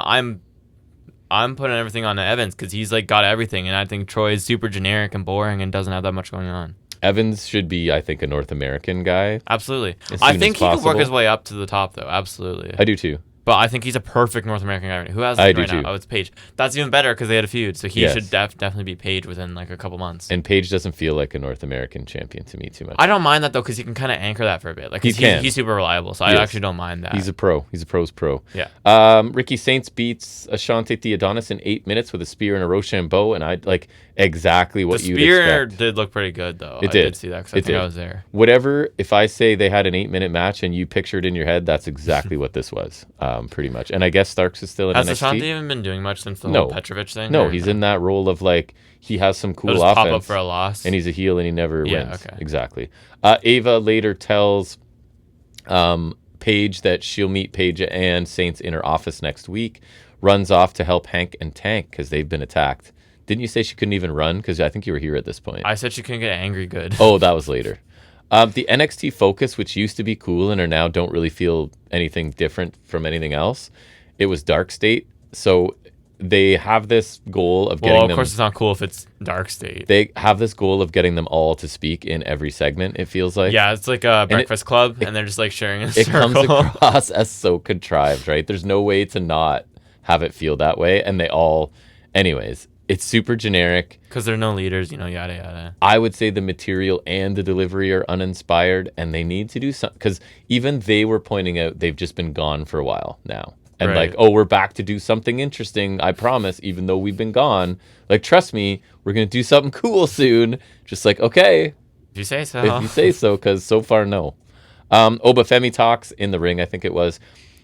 I'm putting everything on Evans, because he's like got everything, and I think Troy is super generic and boring and doesn't have that much going on. Evans should be, I think, a North American guy. Absolutely. I think he could work his way up to the top, though. Absolutely. I do too. But I think he's a perfect North American guy. Who has this right now? Oh, it's Paige. That's even better because they had a feud. So he should definitely be Paige within like a couple months. And Paige doesn't feel like a North American champion to me too much. I don't mind that though, because he can kind of anchor that for a bit. Like he's super reliable, so I actually don't mind that. He's a pro. He's a pro's pro. Yeah. Ricky Saints beats Ashante Theodonis in 8 minutes with a spear and a Rochambeau, and I like exactly what you expect. The spear did look pretty good though. I did see that because I think I was there. Whatever. If I say they had an 8-minute match and you pictured in your head, that's exactly what this was. Pretty much. And I guess Starks is still in NXT. Has Ashante even been doing much since the whole Petrovich thing? No, he's in that role of like he has some cool offense. Pop up for a loss. And he's a heel and he never wins. Okay. Exactly. Ava later tells Paige that she'll meet Paige and Saints in her office next week. Runs off to help Hank and Tank because they've been attacked. Didn't you say she couldn't even run? Because I think you were here at this point. I said she couldn't get angry good. Oh, that was later. The NXT Focus, which used to be cool and are now don't really feel anything different from anything else. It was Dark State. So they have this goal of getting them... Well, of course it's not cool if it's Dark State. They have this goal of getting them all to speak in every segment, it feels like. Yeah, it's like a Breakfast Club, and they're just like sharing a circle. It comes across as so contrived, right? There's no way to not have it feel that way, and they all... Anyways, it's super generic. Because there are no leaders, yada, yada. I would say the material and the delivery are uninspired, and they need to do something. Because even they were pointing out they've just been gone for a while now. And like, oh, we're back to do something interesting, I promise, even though we've been gone. Like, trust me, we're going to do something cool soon. Just like, okay. If you say so. If you say so, because so far, no. Obafemi talks in the ring, I think it was.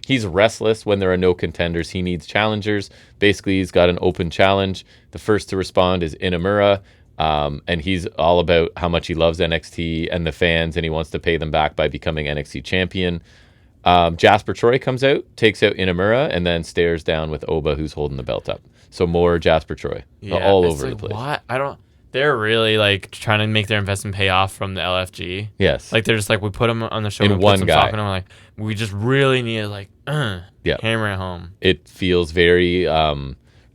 He's restless when there are no contenders. He needs challengers. Basically, he's got an open challenge. The first to respond is Inamura. And he's all about how much he loves NXT and the fans, and he wants to pay them back by becoming NXT champion. Jasper Troy comes out, takes out Inamura, and then stares down with Oba, who's holding the belt up. So more Jasper Troy, all over the place. What? They're really like trying to make their investment pay off from the LFG. Yes. Like they're just like, we put them on the show, in one guy, and we're like, we just really need to like, hammer it home. It feels very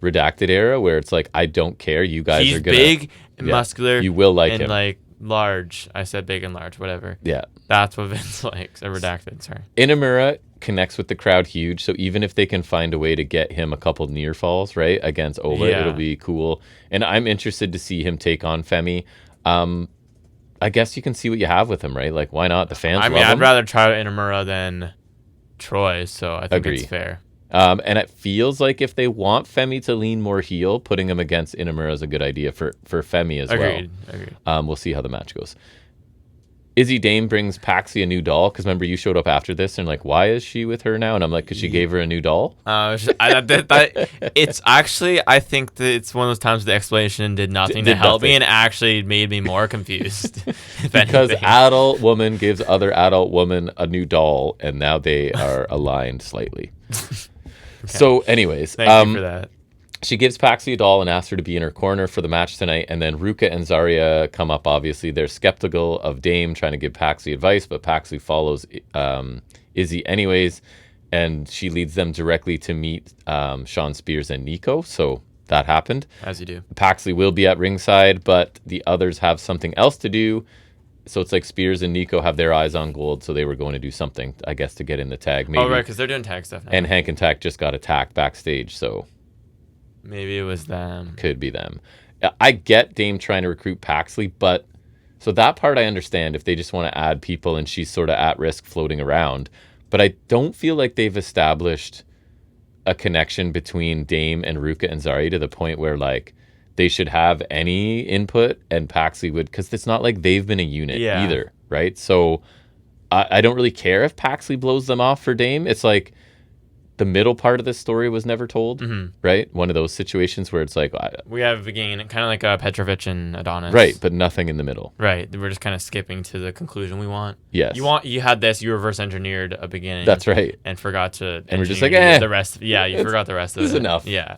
redacted era where it's like, I don't care. You guys are gonna. He's big and muscular. You will like him. And like large. I said big and large, whatever. Yeah. That's what Vince likes. Redacted, sorry. Inamura connects with the crowd huge, so even if they can find a way to get him a couple near falls, right, against Oba, it'll be cool. And I'm interested to see him take on Femi. I guess you can see what you have with him, right? Like, why not? The fans love him. I'd rather try Inamura than Troy, so I think it's fair. And it feels like if they want Femi to lean more heel, putting him against Inamura is a good idea for Femi as well. Agreed. We'll see how the match goes. Izzy Dame brings Paxi a new doll, because remember you showed up after this and like, why is she with her now? And I'm like, because she gave her a new doll. It's actually, I think that it's one of those times the explanation did nothing to help me and actually made me more confused. Because adult woman gives other adult woman a new doll, and now they are aligned slightly. Okay. So anyways, thank you for that. She gives Paxi a doll and asks her to be in her corner for the match tonight. And then Ruka and Zarya come up, obviously. They're skeptical of Dame trying to give Paxi advice, but Paxi follows Izzy anyways. And she leads them directly to meet Sean Spears and Nico. So that happened. As you do. Paxi will be at ringside, but the others have something else to do. So it's like Spears and Nico have their eyes on gold, so they were going to do something, I guess, to get in the tag. Maybe. Oh, right, because they're doing tag stuff now. And Hank and Tack just got attacked backstage, so... Maybe it was them. Could be them. I get Dame trying to recruit Paxley, but so that part I understand if they just want to add people and she's sort of at risk floating around. But I don't feel like they've established a connection between Dame and Ruka and Zarya to the point where like they should have any input and Paxley would, because it's not like they've been a unit either, right? So I don't really care if Paxley blows them off for Dame. It's like, the middle part of this story was never told, right? One of those situations where it's like... we have a beginning, kind of like Petrovic and Adonis. Right, but nothing in the middle. Right, we're just kind of skipping to the conclusion we want. Yes. You had this, you reverse engineered a beginning. That's right. And forgot to... And we're just like, the rest. Yeah, you forgot the rest of it. This is enough. Yeah.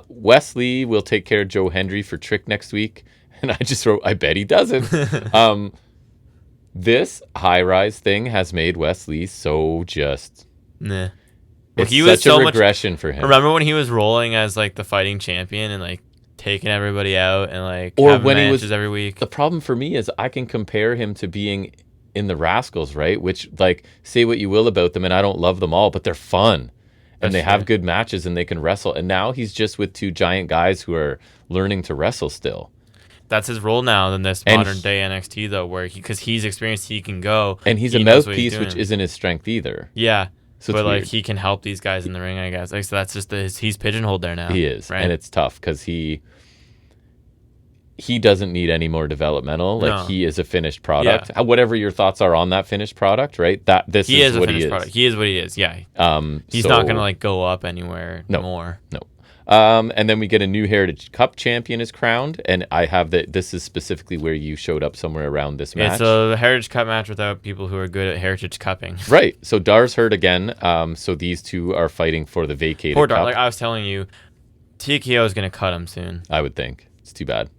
Wesley will take care of Joe Hendry for Trick next week. And I just wrote, I bet he doesn't. This high-rise thing has made Wesley so just... Nah. It's such a regression for him. Remember when he was rolling as like the fighting champion and like taking everybody out and like or having when matches he was every week? The problem for me is I can compare him to being in the Rascals, right? Which like say what you will about them, and I don't love them all, but they're fun and they have good matches and they can wrestle. And now he's just with two giant guys who are learning to wrestle still. That's his role now in this modern day NXT though, where because he's experienced, he can go and he's a mouthpiece, which isn't his strength either. Yeah. So but like he can help these guys in the ring, I guess. Like so, that's just he's pigeonholed there now. He is, right? And it's tough because he doesn't need any more developmental. Like he is a finished product. Yeah. Whatever your thoughts are on that finished product, right? This is what he is. Product. He is what he is. Yeah. He's not gonna like go up anywhere more. No. And then we get a new Heritage Cup champion is crowned, and I have this is specifically where you showed up somewhere around this match. It's a Heritage Cup match without people who are good at Heritage Cupping. Right. So Dar's hurt again. So these two are fighting for the vacated Poor Dar. cup. Like I was telling you, TKO is going to cut him soon. I would think. It's too bad.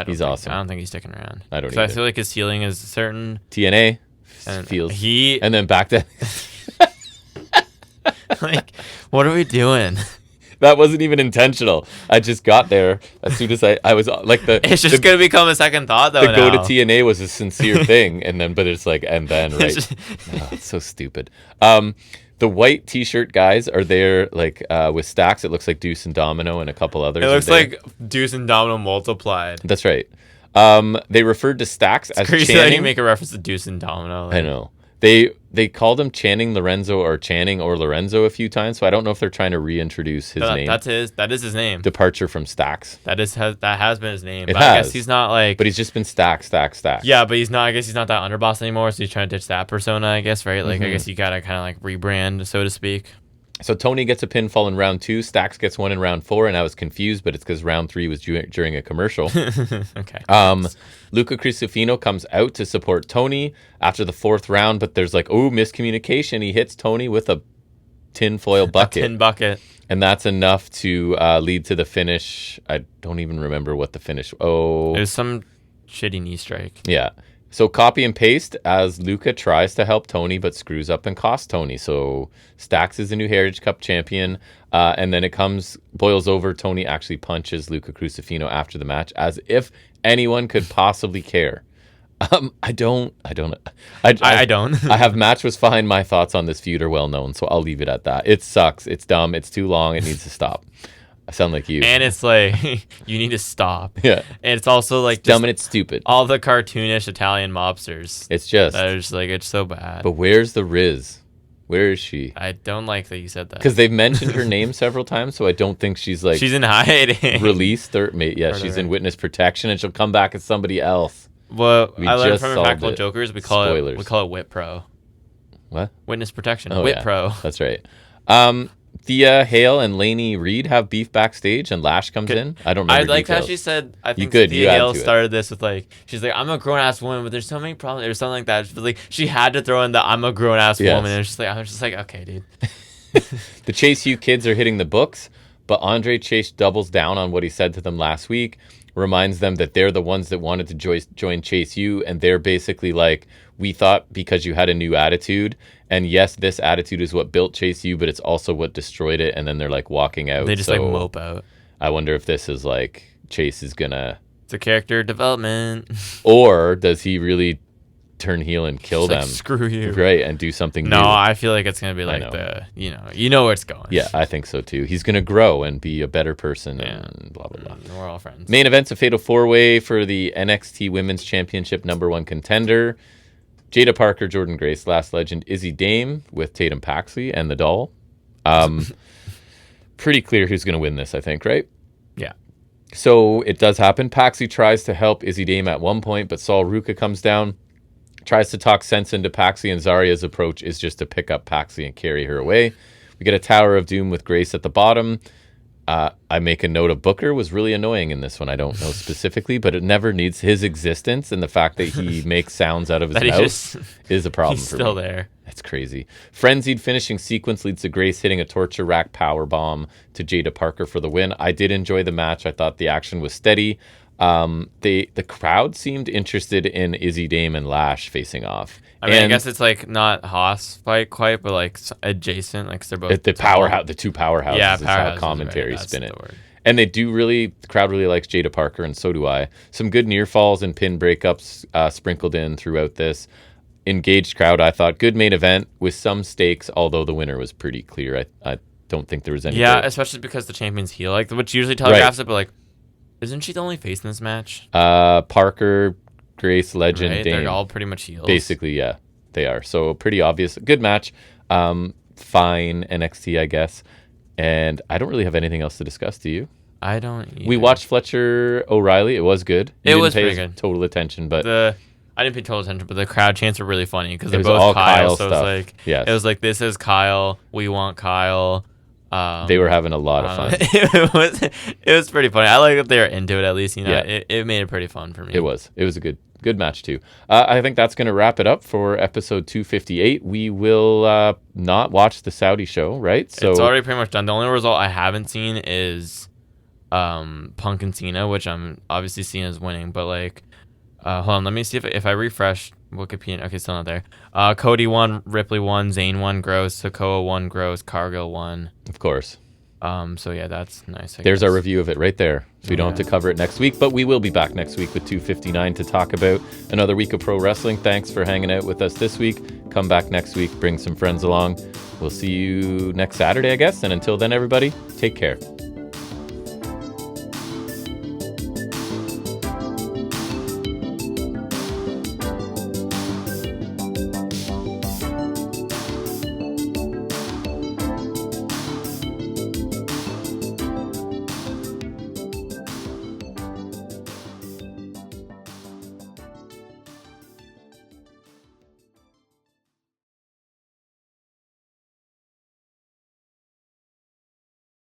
He's awesome. I don't think he's sticking around. I don't. So I feel like his ceiling is certain. TNA and feels and then back to like, what are we doing? That wasn't even intentional. I just got there as soon as I was like It's just gonna become a second thought though. The go to TNA was a sincere thing, but it's like and then right. It's so stupid. The white T-shirt guys are there like with stacks. It looks like Deuce and Domino and a couple others. It looks like Deuce and Domino multiplied. That's right. They referred to Stacks as crazy Channing. That you make a reference to Deuce and Domino. Like. I know. They called him Channing Lorenzo or Channing or Lorenzo a few times, so I don't know if they're trying to reintroduce his name. That is his name. Departure from Stacks. That has been his name. But I guess he's not like. But he's just been Stacks. Yeah, but he's not. I guess he's not that underboss anymore. So he's trying to ditch that persona. I guess right. Like I guess you gotta kind of like rebrand, so to speak. So Tony gets a pinfall in round 2. Stacks gets one in round 4, and I was confused, but it's because round 3 was during a commercial. Okay. Luca Crucifino comes out to support Tony after the 4th round, but there's miscommunication. He hits Tony with a tinfoil bucket. A tin bucket. And that's enough to lead to the finish. I don't even remember what the finish. Oh, it was some shitty knee strike. Yeah. So copy and paste as Luca tries to help Tony, but screws up and costs Tony. So Stacks is the new Heritage Cup champion. And then it boils over. Tony actually punches Luca Crucifino after the match, as if anyone could possibly care. I don't. I don't. I have match was fine. My thoughts on this feud are well known, so I'll leave it at that. It sucks. It's dumb. It's too long. It needs to stop. I sound like you. And it's like, you need to stop. Yeah. And it's also like, it's dumb and it's stupid. All the cartoonish Italian mobsters. It's just. That are just like, it's so bad. But where's the Riz? Where is she? I don't like that you said that. Because they've mentioned her name several times, so I don't think she's like. She's in hiding. Released or she's in witness protection, and she'll come back as somebody else. Well, I learned from Impractical Jokers, we call it Whip Pro. What? Witness protection. Oh, Whip Pro. That's right. Thea Hale and Lainey Reed have beef backstage, and Lash comes in. I don't remember. I like details. how she said. I think Thea Hale started this with she's like, I'm a grown ass woman, but there's so many problems or something like that. But she had to throw in the I'm a grown ass woman, and I was just like, okay, dude. The Chase U kids are hitting the books, but Andre Chase doubles down on what he said to them last week. Reminds them that they're the ones that wanted to join Chase U, and they're basically like, we thought because you had a new attitude, and yes, this attitude is what built Chase U, but it's also what destroyed it. And then they're like walking out. They just mope out. I wonder if this is like Chase is gonna. It's a character development. Or does he really turn heel and kill them? Screw you. Right, and do something new. No, I feel like it's going to be like you know where it's going. Yeah, I think so too. He's going to grow and be a better person and blah, blah, blah. We're all friends. Main event's a fatal 4-way for the NXT Women's Championship #1 contender. Jada Parker, Jordan Grace, Last Legend, Izzy Dame with Tatum Paxley and the doll. Pretty clear who's going to win this, I think, right? Yeah. So it does happen. Paxley tries to help Izzy Dame at one point, but Saul Ruka comes down. Tries to talk sense into Paxley, and Zaria's approach is just to pick up Paxley and carry her away. We get a Tower of Doom with Grace at the bottom. I make a note of Booker was really annoying in this one. I don't know specifically, but it never needs his existence, and the fact that he makes sounds out of his mouth is a problem for me. He's still there. That's crazy. Frenzied finishing sequence leads to Grace hitting a torture rack power bomb to Jada Parker for the win. I did enjoy the match. I thought the action was steady. The crowd seemed interested in Izzy Dame and Lash facing off. I guess it's like not Haas fight quite, but like adjacent, like they're both the powerhouse, the two powerhouses. Yeah, is how commentary spin it. And they do the crowd really likes Jada Parker, and so do I. Some good near falls and pin breakups sprinkled in throughout this. Engaged crowd, I thought. Good main event with some stakes, although the winner was pretty clear. I don't think there was any. Yeah, especially because the champion's heel, which usually telegraphs it, but like, isn't she the only face in this match? Parker, Grace, Legend, right? Dame. They're all pretty much heels. Basically, yeah, they are. So pretty obvious. Good match. Fine NXT, I guess. And I don't really have anything else to discuss. Do you? I don't either. We watched Fletcher O'Reilly. It was good. It was pretty good. Total attention, but I didn't pay total attention, but the crowd chants were really funny because they're both all Kyle. So stuff. It was like, this is Kyle. We want Kyle. They were having a lot of fun. It was pretty funny. I like that they were into it at least. It made it pretty fun for me. It was a good match too. I think that's going to wrap it up for episode 258. We will not watch the Saudi show, right? So it's already pretty much done. The only result I haven't seen is Punk and Cena, which I'm obviously seeing as winning. But hold on, let me see if I refresh Wikipedia. Okay, still not there. Cody won, Ripley won, Zayn won, Gross, Sokoa won, Gross, Cargill won. Of course. So yeah, that's nice. There's our review of it right there. So we don't have to cover it next week, but we will be back next week with 259 to talk about another week of pro wrestling. Thanks for hanging out with us this week. Come back next week, bring some friends along. We'll see you next Saturday, I guess. And until then, everybody, take care.